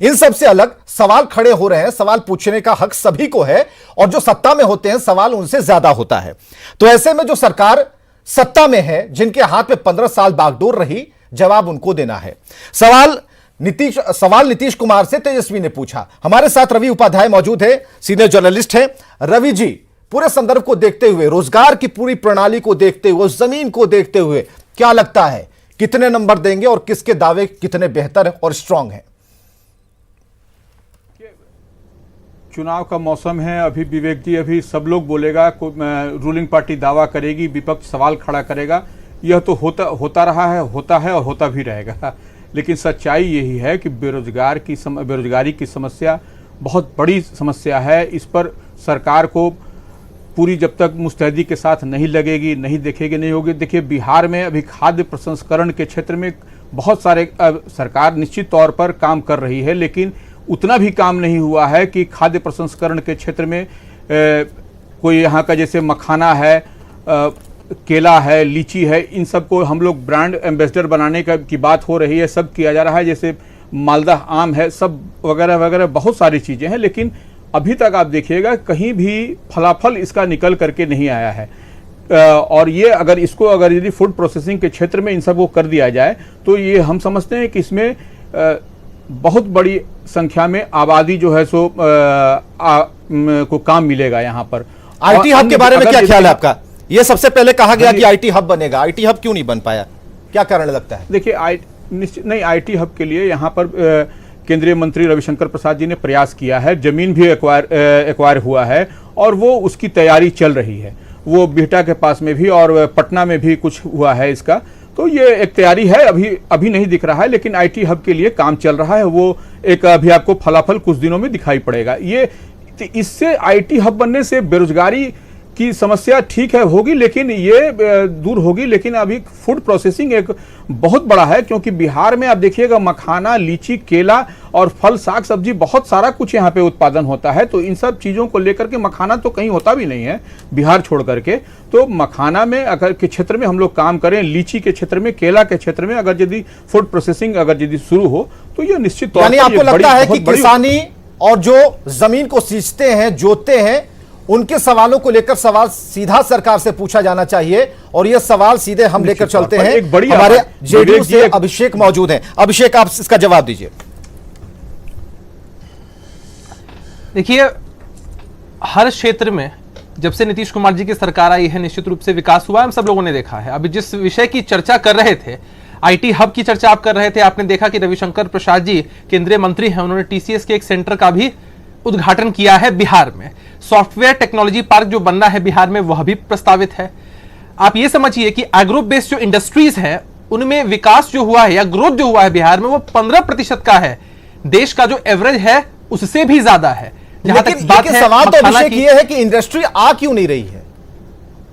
इन सब से अलग सवाल खड़े हो रहे हैं। सवाल पूछने का हक सभी को है और जो सत्ता में होते हैं सवाल उनसे ज्यादा होता है। तो ऐसे में जो सरकार सत्ता में है, जिनके हाथ में 15 साल बागडोर रही, जवाब उनको देना है। सवाल नीतीश कुमार से तेजस्वी ने पूछा। हमारे साथ रवि उपाध्याय मौजूद है, सीनियर जर्नलिस्ट हैं। रवि जी, पूरे संदर्भ को देखते हुए, रोजगार की पूरी प्रणाली को देखते हुए, जमीन को देखते हुए क्या लगता है, कितने नंबर देंगे और किसके दावे कितने बेहतर और स्ट्रांग हैं? चुनाव का मौसम है, अभी विवेक जी, अभी सब लोग बोलेगा, रूलिंग पार्टी दावा करेगी, विपक्ष सवाल खड़ा करेगा। यह तो होता रहा है, होता है और होता भी रहेगा। लेकिन सच्चाई यही है कि बेरोजगारी की समस्या बहुत बड़ी समस्या है। इस पर सरकार को पूरी जब तक मुस्तैदी के साथ नहीं लगेगी, नहीं देखेगी, नहीं होगी। देखिए, बिहार में अभी खाद्य प्रसंस्करण के क्षेत्र में बहुत सारे सरकार निश्चित तौर पर काम कर रही है, लेकिन उतना भी काम नहीं हुआ है कि खाद्य प्रसंस्करण के क्षेत्र में कोई यहाँ का जैसे मखाना है, केला है, लीची है, इन सबको हम लोग ब्रांड एम्बेसडर बनाने की बात हो रही है, सब किया जा रहा है। जैसे मालदा आम है, सब वगैरह वगैरह बहुत सारी चीज़ें हैं, लेकिन अभी तक आप देखिएगा कहीं भी फलाफल इसका निकल करके नहीं आया है। और ये अगर यदि फूड प्रोसेसिंग के क्षेत्र में इन सबको कर दिया जाए तो ये हम समझते हैं कि इसमें बहुत बड़ी संख्या में आबादी जो है सो को काम मिलेगा यहाँ पर। आईटी हब के बारे में क्या ख्याल है आपका? ये सबसे पहले कहा गया कि आईटी हब बनेगा, आईटी हब क्यों नहीं बन पाया, क्या कारण लगता है? देखिए, निश्चित नहीं, आईटी हब के लिए यहाँ पर केंद्रीय मंत्री रविशंकर प्रसाद जी ने प्रयास किया है, जमीन भी एक्वायर हुआ है और वो उसकी तैयारी चल रही है। वो बिहटा के पास में भी और पटना में भी कुछ हुआ है इसका, तो ये एक तैयारी है, अभी नहीं दिख रहा है, लेकिन आईटी हब के लिए काम चल रहा है। वो एक अभी आपको फलाफल कुछ दिनों में दिखाई पड़ेगा। ये इससे आईटी हब बनने से बेरोजगारी की समस्या ठीक है होगी, लेकिन ये दूर होगी, लेकिन अभी फूड प्रोसेसिंग एक बहुत बड़ा है, क्योंकि बिहार में आप देखिएगा मखाना, लीची, केला और फल, साग सब्जी बहुत सारा कुछ यहाँ पे उत्पादन होता है। तो इन सब चीज़ों को लेकर के, मखाना तो कहीं होता भी नहीं है बिहार छोड़ करके, तो मखाना में अगर के क्षेत्र में हम लोग काम करें, लीची के क्षेत्र में, केला के क्षेत्र में अगर यदि फूड प्रोसेसिंग अगर यदि शुरू हो तो ये निश्चित तौर पर आपको लगता है कि किसानी और जो जमीन को सींचते हैं, जोतते हैं, उनके सवालों को लेकर सवाल सीधा सरकार से पूछा जाना चाहिए, और यह सवाल सीधे हम लेकर चलते हैं। हमारे जेडीयू से अभिषेक मौजूद हैं। अभिषेक, आप इसका जवाब दीजिए। देखिए, हर क्षेत्र में जब से नीतीश कुमार जी की सरकार आई है निश्चित रूप से विकास हुआ है, हम सब लोगों ने देखा है। अभी जिस विषय की चर्चा कर रहे थे, आईटी हब की चर्चा आप कर रहे थे, आपने देखा कि रविशंकर प्रसाद जी केंद्रीय मंत्री हैं, उन्होंने टीसीएस के एक सेंटर का भी उद्घाटन किया है बिहार में। सॉफ्टवेयर टेक्नोलॉजी पार्क जो बनना है बिहार में वह भी प्रस्तावित है। आप ये समझिए कि एग्रो बेस्ड जो इंडस्ट्रीज हैं उनमें विकास जो हुआ है या ग्रोथ जो हुआ है बिहार में वो 15% का है। देश का जो एवरेज है उससे भी ज्यादा है। जहां तक बात है, सवाल तो अभिषेक ये है कि इंडस्ट्री आ क्यों नहीं रही है?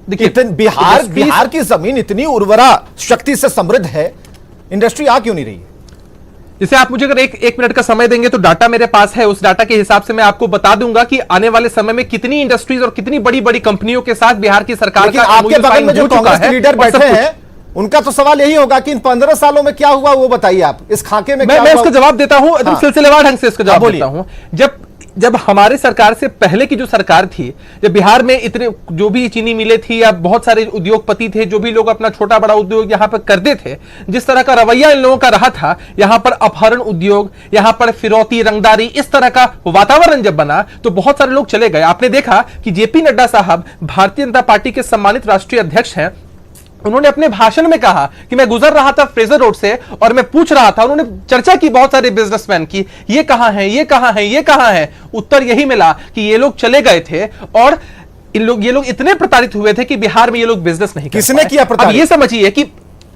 देखिए, बिहार की जमीन इतनी उर्वरा शक्ति से समृद्ध है, इंडस्ट्री आ क्यों नहीं रही है? जैसे आप मुझे अगर एक मिनट का समय देंगे तो डाटा मेरे पास है, उस डाटा के हिसाब से मैं आपको बता दूंगा कि आने वाले समय में कितनी इंडस्ट्रीज और कितनी बड़ी बड़ी कंपनियों के साथ बिहार की सरकार का आपके बगल में जो कांग्रेस के लीडर बैठे हैं उनका तो सवाल यही होगा कि इन 15 सालों में क्या हुआ, वो बताइए आप। इस खाके में मैं इसका जवाब देता हूं, एकदम सिलसिलेवार ढंग से इसका जवाब देता हूं। जब हमारे सरकार से पहले की जो सरकार थी, जब बिहार में इतने जो भी चीनी मिले थी या बहुत सारे उद्योगपति थे, जो भी लोग अपना छोटा बड़ा उद्योग यहां पर करते थे, जिस तरह का रवैया इन लोगों का रहा था, यहां पर अपहरण उद्योग, यहां पर फिरौती, रंगदारी, इस तरह का वातावरण जब बना तो बहुत सारे लोग चले गए। आपने देखा कि जेपी नड्डा साहब भारतीय जनता पार्टी के सम्मानित राष्ट्रीय अध्यक्ष हैं, उन्होंने अपने भाषण में कहा कि मैं गुजर रहा था फ्रेजर रोड से और मैं पूछ रहा था, उन्होंने चर्चा की बहुत सारे बिजनेसमैन की, ये कहां है, ये कहां है, ये कहां है। उत्तर यही मिला कि ये लोग चले गए थे और ये लोग इतने प्रताड़ित हुए थे कि बिहार में ये लोग बिजनेस नहीं कर पाए। किसने किया प्रताड़ित? अब ये समझिए कि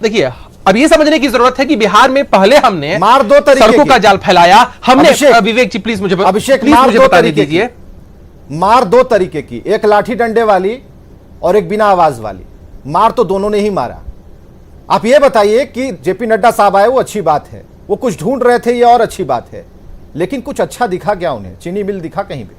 देखिए, अब ये समझने की जरूरत है कि बिहार में पहले हमने मार दो तरीके सड़कों का जाल फैलाया हमने। विवेक जी प्लीज मुझे बता दीजिए। मार दो तरीके की, एक लाठी डंडे वाली और एक बिना आवाज वाली। मार तो दोनों ने ही मारा। आप ये बताइए कि जेपी नड्डा साहब आए, वो अच्छी बात है, वो कुछ ढूंढ रहे थे, ये और अच्छी बात है, लेकिन कुछ अच्छा दिखा क्या उन्हें? चीनी मिल दिखा कहीं भी?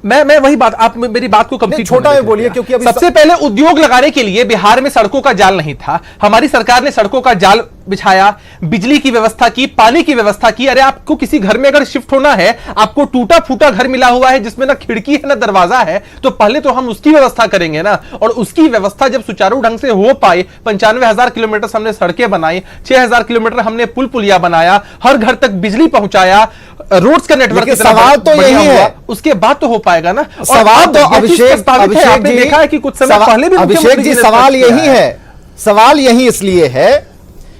मैं वही बात, आप मेरी बात को कंप्लीट छोटा में बोलिए, क्योंकि अभी सबसे पहले उद्योग लगाने के लिए बिहार में सड़कों का जाल नहीं था। हमारी सरकार ने सड़कों का जाल बिछाया, बिजली की व्यवस्था की, पानी की व्यवस्था की। अरे आपको किसी घर में अगर शिफ्ट होना है, आपको टूटा फूटा घर मिला हुआ है जिसमें ना खिड़की है ना दरवाजा है, तो पहले तो हम उसकी व्यवस्था करेंगे ना। और उसकी व्यवस्था जब सुचारू ढंग से हो पाई, 95,000 किलोमीटर हमने सड़कें बनाई, 6,000 किलोमीटर हमने पुल पुलिया बनाया, हर घर तक बिजली पहुंचाया, रोड्स का नेटवर्क। सवाल तो यही है, उसके बाद तो हो पाएगा ना। सवाल तो अभिषेक जी, देखा है कि कुछ समय पहले भी अभिषेक जी सवाल यही है, सवाल यही इसलिए है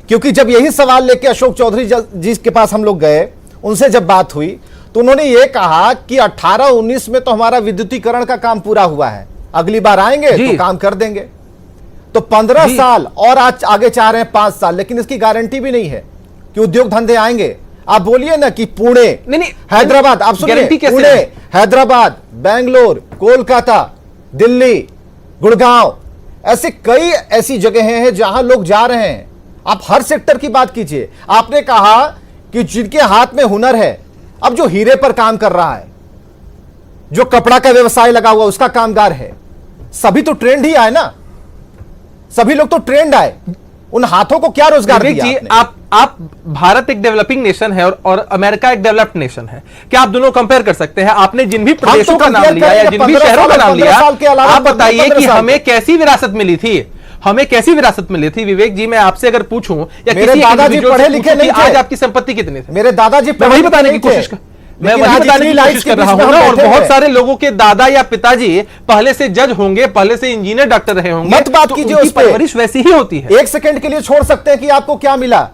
क्योंकि जब यही सवाल लेके अशोक चौधरी जी के पास हम लोग गए, उनसे जब बात हुई तो उन्होंने ये कहा कि 18-19 में तो हमारा विद्युतीकरण का काम पूरा हुआ है, अगली बार आएंगे तो काम कर देंगे। तो 15 साल और आज आगे चाह रहे हैं 5 साल, लेकिन इसकी गारंटी भी नहीं है कि उद्योग धंधे आएंगे। आप बोलिए ना कि पुणे, हैदराबाद, आप सुनिए, पुणे, हैदराबाद, बेंगलोर, कोलकाता, दिल्ली, गुड़गांव, ऐसे कई ऐसी जगह हैं जहां लोग जा रहे हैं। आप हर सेक्टर की बात कीजिए। आपने कहा कि जिनके हाथ में हुनर है, अब जो हीरे पर काम कर रहा है, जो कपड़ा का व्यवसाय लगा हुआ उसका कामगार है, सभी तो ट्रेंड ही आए ना। सभी लोग तो ट्रेंड आए, उन हाथों को क्या रोजगार विवेक दिया जी, आपने? आप भारत एक डेवलपिंग नेशन है और अमेरिका एक डेवलप्ड नेशन है। क्या आप दोनों कंपेयर कर सकते हैं? आपने जिन भी प्रदेशों का नाम लिया या जिन भी शहरों का नाम लिया, आप बताइए कि हमें कैसी विरासत मिली थी? हमें कैसी विरासत मिली थी? विवेक जी, मैं आपसे अगर पूछूं या मेरे दादाजी पढ़े लिखे नहीं थे, आज आपकी संपत्ति कितनी थी? मेरे दादाजी मैं वही बताने की कोशिश मैं वही बताने की कोशिश कर रहा हूं ना। और बहुत सारे लोगों के दादा या पिताजी पहले से जज होंगे, पहले से इंजीनियर डॉक्टर रहे होंगे, मत बात कीजिए उस पे। परवरिश वैसी ही होती है। एक सेकंड के लिए छोड़ सकते हैं कि आपको क्या मिला?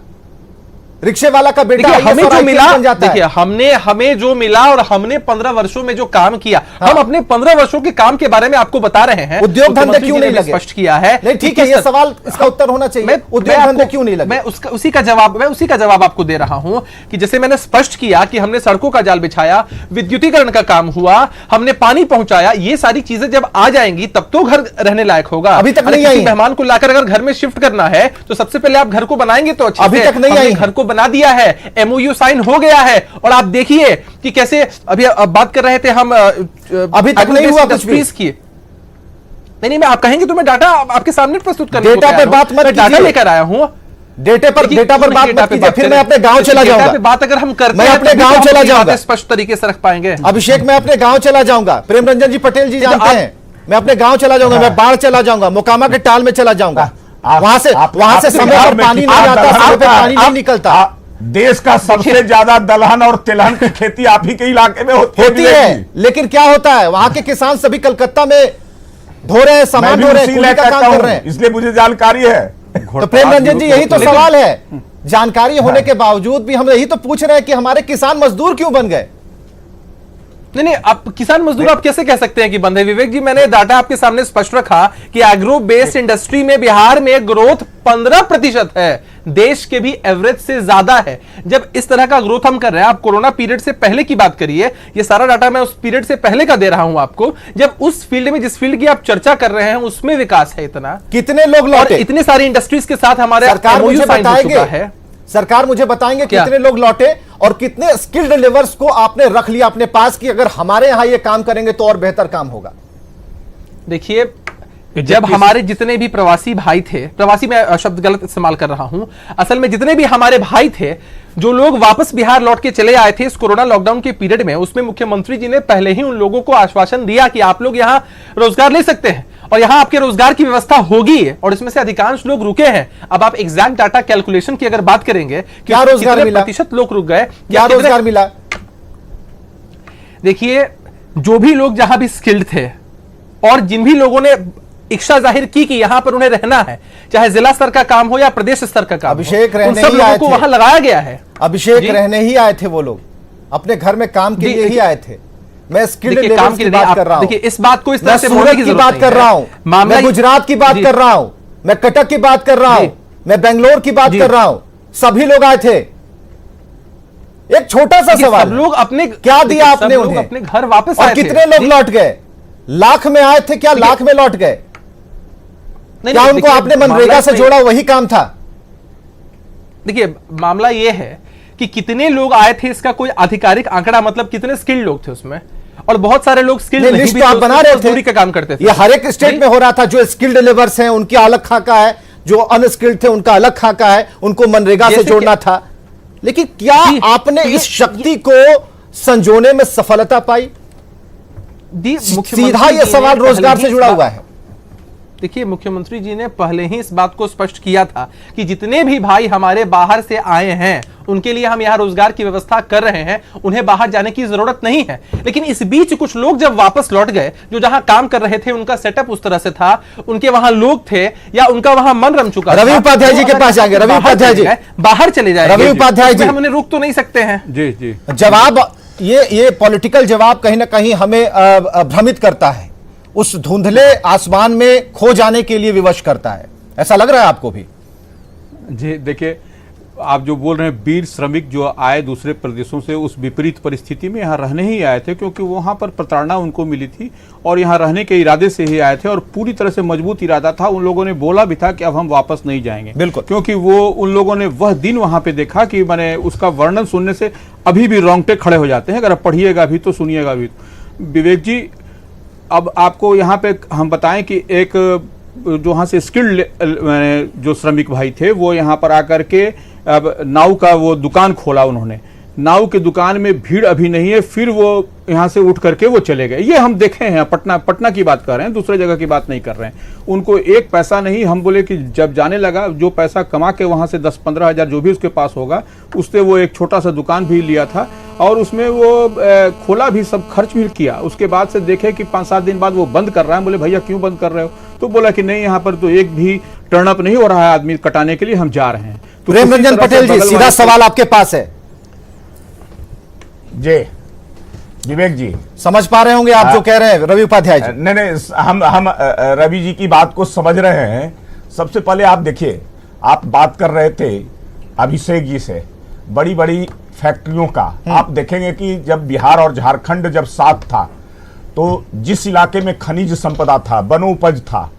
रिक्शे वाला का बेटा देखिए, हमें जो मिला, बन जाता है। देखिए हमें जो मिला और हमने 15 वर्षों में जो काम किया, हम अपने 15 वर्षों के काम के बारे में आपको बता रहे हैं। उद्योग धंधे क्यों नहीं लगे? स्पष्ट किया है। नहीं, ठीक है, ये सवाल, इसका उत्तर होना चाहिए। उद्योग धंधे क्यों नहीं लगे? मैं उसी का जवाब आपको दे रहा हूं कि जैसे मैंने स्पष्ट किया कि हमने सड़कों का जाल बिछाया, विद्युतीकरण का काम हुआ, हमने पानी पहुंचाया। ये सारी चीजें जब आ जाएंगी तब तो घर रहने लायक होगा। अभी तक नहीं आई। मेहमान को लाकर अगर घर में शिफ्ट करना है तो सबसे पहले आप घर को बनाएंगे तो अच्छे से। अभी तक नहीं आई। घर को बना दिया है, MOU साइन हो गया है, और आप देखिए कि कैसे अभी बात कर रहे थे हम अभी तक नहीं हुआ कुछ भी की। नहीं, मैं आप कहेंगे तो मैं डाटा आपके सामने प्रस्तुत करने डेटा पे बात मत डाटा कीजिए। लेकर आया हूं। डेटा पर बात मत कीजिए, फिर मैं अपने गांव चला जाऊंगा। बात अगर हम करते मैं हैं अपने गांव चला जाऊंगा, स्पष्ट तरीके से रख पाएंगे। अभिषेक, मैं अपने गांव चला जाऊंगा। प्रेम रंजन जी पटेल जी जानते हैं, मैं अपने गांव चला जाऊंगा, मैं बाढ़ चला जाऊंगा, मोकामा के टाल में चला जाऊंगा। वहां से समय पर पानी नहीं आता, समय पर पानी नहीं निकलता। देश का सबसे ज्यादा दलहन और तिलहन की खेती आप ही के इलाके में होती है। लेकिन क्या होता है, वहां के किसान सभी कलकत्ता में ढो रहे हैं, सामान ढो रहे हैं, कूली का काम कर रहे हैं, इसलिए मुझे जानकारी है। तो प्रेम रंजन जी, यही तो सवाल है। जानकारी होने के बावजूद भी हम यही तो पूछ रहे हैं कि हमारे किसान मजदूर क्यों बन गए? नहीं, आप किसान मजदूर आप कैसे कह सकते हैं कि बंद है? विवेक जी, मैंने डाटा आपके सामने स्पष्ट रखा कि एग्रो बेस्ड इंडस्ट्री में बिहार में ग्रोथ 15% है, देश के भी एवरेज से ज्यादा है। जब इस तरह का ग्रोथ हम कर रहे हैं, आप कोरोना पीरियड से पहले की बात करिए, ये सारा डाटा मैं उस पीरियड से पहले का दे रहा हूं आपको, जब उस फील्ड में, जिस फील्ड की आप चर्चा कर रहे हैं, उसमें विकास है इतना। कितने लोग लौटे? इतने सारी इंडस्ट्रीज के साथ हमारे सरकार मुझे बताएंगे, है। सरकार मुझे बताएंगे कितने लोग लौटे और कितने स्किल्ड लेबर्स को आपने रख लिया अपने पास कि अगर हमारे यहां ये काम करेंगे तो और बेहतर काम होगा। देखिए, जब हमारे जितने भी प्रवासी भाई थे, प्रवासी मैं शब्द गलत इस्तेमाल कर रहा हूं, असल में जितने भी हमारे भाई थे जो लोग वापस बिहार लौट के चले आए थे इस कोरोना लॉकडाउन के पीरियड में, उसमें मुख्यमंत्री जी ने पहले ही उन लोगों को आश्वासन दिया कि आप लोग यहां रोजगार ले सकते हैं और यहां आपके रोजगार की व्यवस्था होगी, और इसमें से अधिकांश लोग रुके हैं। अब आप एग्जैक्ट डाटा कैलकुलेशन की अगर बात करेंगे, क्या रोजगार मिला, प्रतिशत लोग रुक गए, क्या रोजगार मिला? देखिए, जो भी लोग जहां भी स्किल्ड थे और जिन भी लोगों ने इच्छा जाहिर की कि यहां पर उन्हें रहना है, चाहे जिला स्तर का काम हो या प्रदेश स्तर का काम, अभिषेक हो, उन सब लोगों को वहां लगाया गया है। अभिषेक, रहने ही आए थे वो लोग, अपने घर में काम के लिए ही आए थे। मैं स्किल्ड लेबर्स की बात कर रहा हूं। देखिए, इस बात को इस तरह से सूरत की बात कर रहा हूं, मैं गुजरात की बात कर रहा हूं, मैं कटक की बात कर रहा हूं, मैं बेंगलोर की बात कर रहा हूं, सभी लोग आए थे। एक छोटा सा सवाल, सब लोग अपने क्या दिया आपने उन्हें? अपने घर वापस और आए थे। कितने लोग लौट गए? लाख में आए थे, क्या लाख में लौट गए? क्या उनको आपने मनरेगा से जोड़ा वही काम था? देखिए, मामला यह है कि कितने लोग आए थे इसका कोई आधिकारिक आंकड़ा, मतलब कितने स्किल्ड लोग थे उसमें, और बहुत सारे लोग स्किल्ड नहीं लिस्ट भी तो आप बना रहे थे, मजदूरी का काम करते थे। ये हर एक स्टेट में हो रहा था। जो स्किल्ड लेबर्स हैं उनकी अलग खाका है, जो अनस्किल्ड थे उनका अलग खाका है, उनको मनरेगा से जोड़ना था। लेकिन क्या आपने इस शक्ति को संजोने में सफलता पाई? सीधा यह सवाल रोजगार से जुड़ा हुआ है। देखिए, मुख्यमंत्री जी ने पहले ही इस बात को स्पष्ट किया था कि जितने भी भाई हमारे बाहर से आए हैं उनके लिए हम यहां रोजगार की व्यवस्था कर रहे हैं, उन्हें बाहर जाने की जरूरत नहीं है। लेकिन इस बीच कुछ लोग जब वापस लौट गए, जो जहां काम कर रहे थे उनका सेटअप उस तरह से था, उनके वहां लोग थे या उनका वहां मन रम चुका था। रवि उपाध्याय जी के पास जाएंगे, रवि उपाध्याय जी बाहर चले जाएंगे, रवि उपाध्याय जी हम उन्हें रोक तो नहीं सकते हैं। जी जी, जवाब, ये पॉलिटिकल जवाब कहीं ना कहीं हमें भ्रमित करता है, उस धुंधले आसमान में खो जाने के लिए विवश करता है। ऐसा लग रहा है आपको भी? जी देखिए, आप जो बोल रहे हैं, वीर श्रमिक जो आए दूसरे प्रदेशों से उस विपरीत परिस्थिति में यहाँ रहने ही आए थे, क्योंकि वहाँ पर प्रताड़ना उनको मिली थी और यहाँ रहने के इरादे से ही आए थे और पूरी तरह से मजबूत इरादा था। उन लोगों ने बोला भी था कि अब हम वापस नहीं जाएंगे, बिल्कुल, क्योंकि वो उन लोगों ने वह दिन वहाँ पे देखा कि मैंने उसका वर्णन सुनने से अभी भी रोंगटे खड़े हो जाते हैं। अगर आप पढ़िएगा भी तो सुनिएगा भी। विवेक जी, अब आपको यहाँ पे हम बताएं कि एक जो वहाँ से स्किल्ड जो श्रमिक भाई थे वो यहाँ पर आकर के अब नाव का वो दुकान खोला उन्होंने। नाव की दुकान में भीड़ अभी नहीं है, फिर वो यहाँ से उठ करके वो चले गए। ये हम देखे हैं, पटना की बात कर रहे हैं, दूसरे जगह की बात नहीं कर रहे हैं। उनको एक पैसा नहीं, हम बोले कि जब जाने लगा जो पैसा कमा के वहाँ से 10-15 हज़ार जो भी उसके पास होगा, उससे वो एक छोटा सा दुकान भी लिया था और उसमें वो खोला भी, सब खर्च भी किया। उसके बाद से देखे कि 5-7 दिन बाद वो बंद कर रहा है। बोले भैया क्यों बंद कर रहे हो? तो बोला कि नहीं, यहाँ पर तो एक भी टर्नअप नहीं हो रहा है आदमी कटाने के लिए, हम जा रहे हैं। तो प्रेम रंजन पटेल जी, सीधा सवाल आपके पास है जी विवेक जी। समझ पा रहे होंगे आप जो कह रहे हैं रवि उपाध्याय जी? नहीं, हम रवि जी की बात को समझ रहे हैं। सबसे पहले आप देखिए, आप बात कर रहे थे अभिषेक जी से बड़ी बड़ी फैक्ट्रियों का। आप देखेंगे कि जब बिहार और झारखंड जब साथ था तो जिस इलाके में खनिज संपदा था, वनोपज था,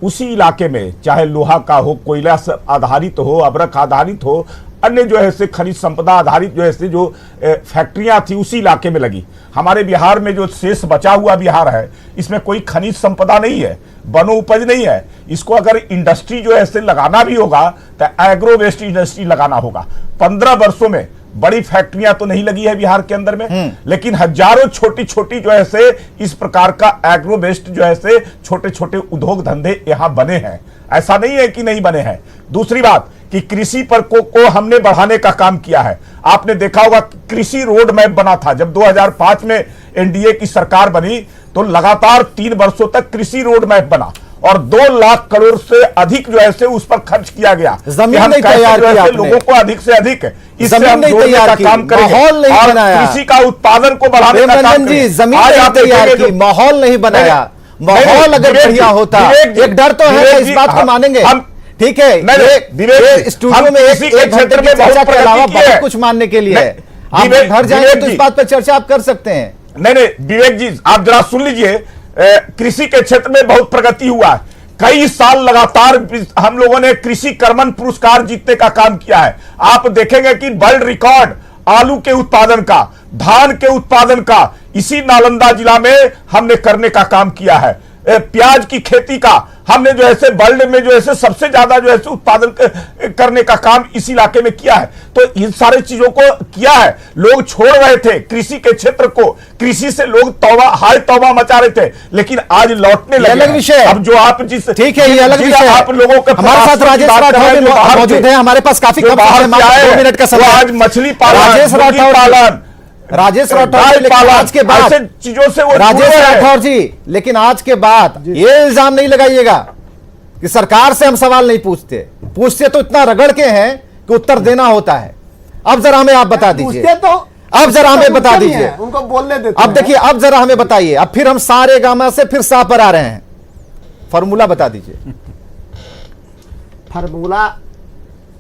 उसी इलाके में चाहे लोहा का हो, कोयला आधारित हो, अबरक आधारित हो, अन्य जो है से खनिज संपदा आधारित जो है से जो फैक्ट्रियां थी उसी इलाके में लगी। हमारे बिहार में जो शेष बचा हुआ बिहार है, इसमें कोई खनिज संपदा नहीं है, वनोपज नहीं है। इसको अगर इंडस्ट्री जो है से लगाना भी होगा तो एग्रो वेस्ट इंडस्ट्री लगाना होगा। 15 वर्षों में बड़ी फैक्ट्रियां तो नहीं लगी है बिहार के अंदर में, लेकिन हजारों छोटी छोटी जो है से इस प्रकार का एग्रो वेस्ट जो है से छोटे छोटे उद्योग धंधे यहां बने हैं। ऐसा नहीं है कि नहीं बने हैं। दूसरी बात कि कृषि पर को हमने बढ़ाने का काम किया है। आपने देखा होगा कृषि रोड मैप बना था जब 2005 में एनडीए की सरकार बनी, तो लगातार 3 वर्षों तक कृषि रोड मैप बना और 2 लाख करोड़ से अधिक जो है उस पर खर्च किया गया। जमीन नहीं तैयार की आपने, लोगों को अधिक से अधिक इससे जमीन नहीं तैयार की, काम करेंगे, माहौल नहीं बनाया, कृषि का उत्पादन को बढ़ाने का काम जी, जमीन नहीं तैयार की, माहौल नहीं बनाया। माहौल अगर बढ़िया होता, एक डर तो है, इस बात को मानेंगे, ठीक है। ये स्टूडियो में एक घंटे की चर्चा के अलावा बहुत कुछ मानने के लिए है। आप घर जाएंगे तो इस बात पर चर्चा आप कर सकते हैं। नहीं विवेक जी, आप जरा सुन लीजिए। कृषि के क्षेत्र में बहुत प्रगति हुआ है। कई साल लगातार हम लोगों ने कृषि कर्मण पुरस्कार जीतने का काम किया है। आप देखेंगे कि वर्ल्ड रिकॉर्ड आलू के उत्पादन का, धान के उत्पादन का इसी नालंदा जिला में हमने करने का काम किया है। प्याज की खेती का हमने जो है वर्ल्ड में जो है सबसे ज्यादा जो है उत्पादन करने का काम इस इलाके में किया है। तो इन सारे चीजों को किया है। लोग छोड़ रहे थे कृषि के क्षेत्र को, कृषि से लोग तौबा मचा रहे थे, लेकिन आज लौटने लगे। अलग विषय। अब जो आप जिस ठीक है, ये अलग विषय। आप लोगों के हमारे साथ राजेश राठौर मौजूद है, हमारे पास काफी कम समय, 2 मिनट का समय। आज मछली पालन, राजेश राठौर आज के बाद चीजों से वो राजेश राठौर जी, लेकिन आज के बाद ये इल्जाम नहीं लगाइएगा कि सरकार से हम सवाल नहीं पूछते तो इतना रगड़ के हैं कि उत्तर देना होता है। अब जरा हमें आप बता दीजिए, अब जरा हमें बता दीजिए, उनको बोलने देते अब देखिए, अब जरा हमें बताइए, अब फिर हम सारे गामा से फिर सा पर आ रहे हैं, फॉर्मूला बता दीजिए।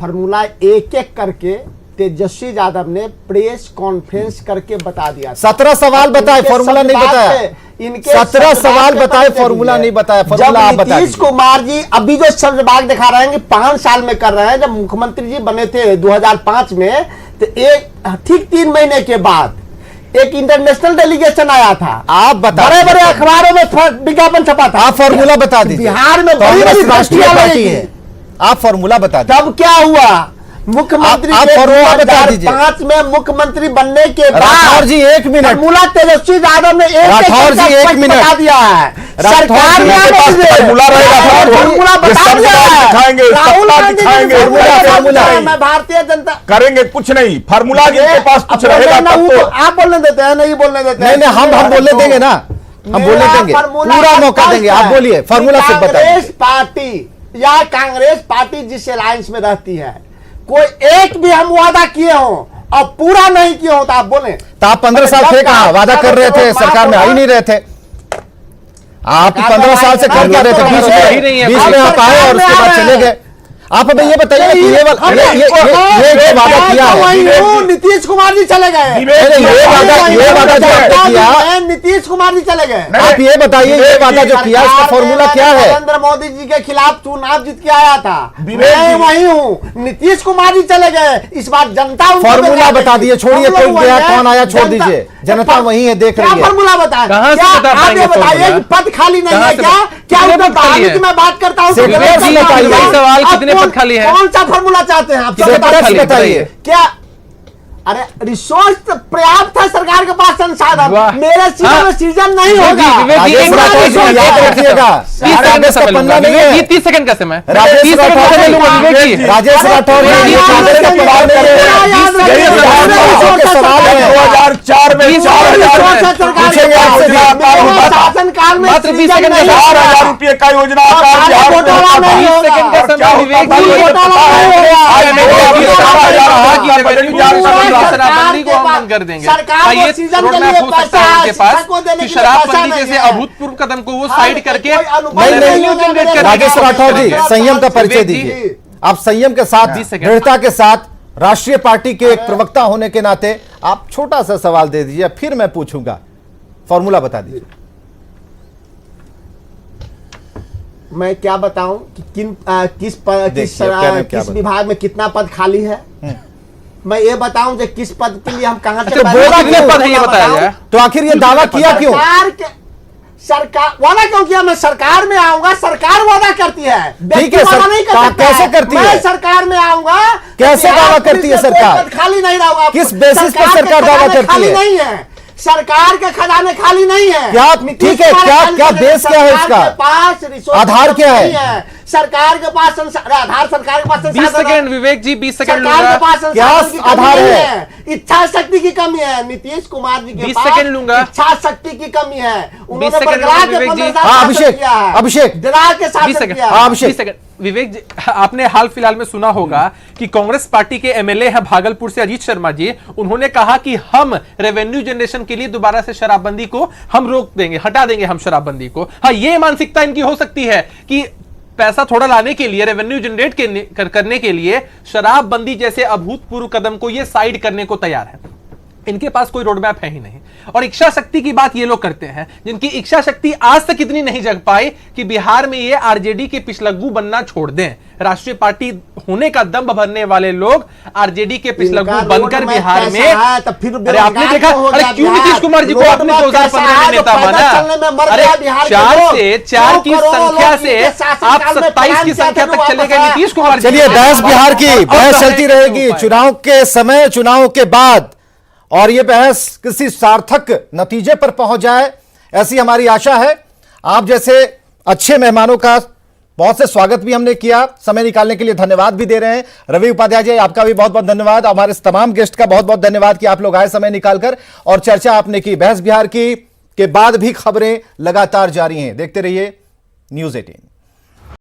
फॉर्मूला एक एक करके तेजस्वी यादव ने प्रेस कॉन्फ्रेंस करके बता दिया। 17 सवाल बताए, फॉर्मूला नहीं बताया। इनके 17 सवाल बताए, फॉर्मूला नहीं बताया। फॉर्मूला आप बता दीजिए। नीतीश कुमार जी अभी जो शब्दबाग दिखा रहे हैं कि 5 साल में कर रहे हैं, जब मुख्यमंत्री जी बने थे 2005 में, तो ठीक 3 महीने के बाद एक इंटरनेशनल डेलीगेशन आया था। आप बता, बड़े बड़े अखबारों में विज्ञापन छपा था। आप फॉर्मूला बता दीजिए। बिहार में बड़ी बड़ी राष्ट्रीय पार्टी है, आप फॉर्मूला बता दीजिए। तब क्या हुआ? मुख्यमंत्री आप फॉर्मूला बता दीजिए। 2005 में मुख्यमंत्री बनने के बाद राठौर जी 1 मिनट, फॉर्मूला तेजस्वी यादव ने राठौर जी 1 मिनट बता दिया है। सरकार ने फॉर्मूला फॉर्मूला बता दिया है। दिखाएंगे, राहुल गांधी फॉर्मूला मैं भारतीय जनता करेंगे कुछ नहीं, फॉर्मूला जिनके पास कुछ रहेगा तब तो आप बोलने देते हैं, नहीं बोलने देते हैं। नहीं, हम बोलने देंगे ना, हम बोलने देंगे, पूरा मौका देंगे। आप बोलिए, फॉर्मूला से बताइए। कांग्रेस पार्टी या कांग्रेस पार्टी जिस अलायंस में रहती है, कोई एक भी हम वादा किए हो और पूरा नहीं किए हो तो आप बोले। तो आप 15 साल थे कहां? वादा कर रहे थे, सरकार में आ ही नहीं रहे थे। आप 15 साल से कर रहे थे, 20 में आप आए और उसके बाद चले गए। आप हमें ये बताइए कि ये जो वादा किया है, नीतीश कुमार जी चले गए, ये वादा जो आपने किया, नीतीश कुमार जी चले गए। आप ये बताइए ये वादा जो किया इसका फॉर्मूला क्या है? नरेंद्र मोदी जी के खिलाफ चुनाव जीत के आया था, मैं वही हूँ, नीतीश कुमार जी चले गए, इस बार जनता फॉर्मूला बता दिए, छोड़िए कौन गया कौन आया छोड़ दीजिए, जनता वही है देख रही है। फॉर्मूला बताए, कहां से बता पाएंगे बताइए कि पद खाली नहीं है क्या? क्या मैं बात करता हूँ सवाल कितने पद खाली है? कौन सा फॉर्मूला चाहते हैं आप बताइए? क्या अरे रिसोर्स पर्याप्त है सरकार के पास संसाधन, मेरे सीजन में सीजन नहीं होगा। 30 सेकंड का समय, राजेश राठौर 2004 में शासनकाल में मात्र 20 सेकंड का 4,000 रुपये का योजना शराबबंदी को हम बंद कर देंगे। ये रोड मैप हो सकता है उनके पास कि शराबबंदी जैसे अभूतपूर्व कदम को वो साइड करके राजेश राठौर जी संयम का परिचय दीजिए। आप संयम के साथ, दृढ़ता के साथ, राष्ट्रीय पार्टी के एक प्रवक्ता होने के नाते आप छोटा सा सवाल दे दीजिए, फिर मैं पूछूंगा। फॉर्मूला बता दीजिए। मैं क्या बताऊं कि किस विभाग में कितना पद खाली है? मैं ये बताऊं कि किस पद के लिए हम कहां से पद है ये बताया जाए। तो आखिर ये दावा किया क्यों? सरकार वादा क्यों किया? मैं सरकार में आऊंगा, सरकार वादा करती है, ठीक है सर, नहीं कर कैसे करती है? मैं सरकार में आऊंगा, कैसे दावा करती है सरकार? खाली नहीं रहूंगा। किस बेसिस पर सरकार दावा करती है? नहीं है, सरकार के खजाने खाली नहीं है। क्या ठीक है, क्या बेस क्या है इसका? पास आधार क्या है? सरकार के पास आधार, सरकार के पास 20 सेकंड विवेक जी, 20 सेकंड सरकार के पास क्या आधार है? इच्छा शक्ति की कमी है। नीतीश कुमार जी के 20 पास सेकंड लूंगा। इच्छा शक्ति की कमी है। उन्होंने सेकंड बदलाव के विवेक जी। 15 साल अभिषेक, किया है। अभिषेक, डरा के साथ 20 सेकंड, किया है। 20 सेकंड। विवेक जी, आपने हाल फिलहाल में सुना होगा कि कांग्रेस पार्टी के एमएलए हैं भागलपुर से अजीत शर्मा जी, उन्होंने कहा कि हम रेवेन्यू जनरेशन के लिए दोबारा से शराबबंदी को हम रोक देंगे, हटा देंगे हम शराबबंदी को। हाँ, ये मानसिकता इनकी हो सकती है कि पैसा थोड़ा लाने के लिए, रेवेन्यू जनरेट करने के लिए शराबबंदी जैसे अभूतपूर्व कदम को ये साइड करने को तैयार है। इनके पास कोई रोड मैप है ही नहीं। और इच्छा शक्ति की बात ये लोग करते हैं जिनकी इच्छा शक्ति आज तक इतनी नहीं जग पाई कि बिहार में ये आरजेडी के पिछलग्गू बनना छोड़ दें। राष्ट्रीय पार्टी होने का दम भरने वाले लोग आरजेडी के पिछलग्गू बनकर बिहार में, अरे आपने देखा, अरे क्यों नीतीश कुमार जी को आपने 2015 में नेता माना? अरे 4 की संख्या से आप 27 की संख्या तक चले गए नीतीश कुमार। चलिए, बहस बिहार की बहस चलती रहेगी, चुनाव के समय, चुनाव के बाद, और यह बहस किसी सार्थक नतीजे पर पहुंच जाए, ऐसी हमारी आशा है। आप जैसे अच्छे मेहमानों का बहुत से स्वागत भी हमने किया, समय निकालने के लिए धन्यवाद भी दे रहे हैं। रवि उपाध्याय जी, आपका भी बहुत बहुत धन्यवाद। हमारे तमाम गेस्ट का बहुत बहुत धन्यवाद कि आप लोग आए समय निकालकर और चर्चा आपने की। बहस बिहार की के बाद भी खबरें लगातार जारी हैं, देखते रहिए News 18।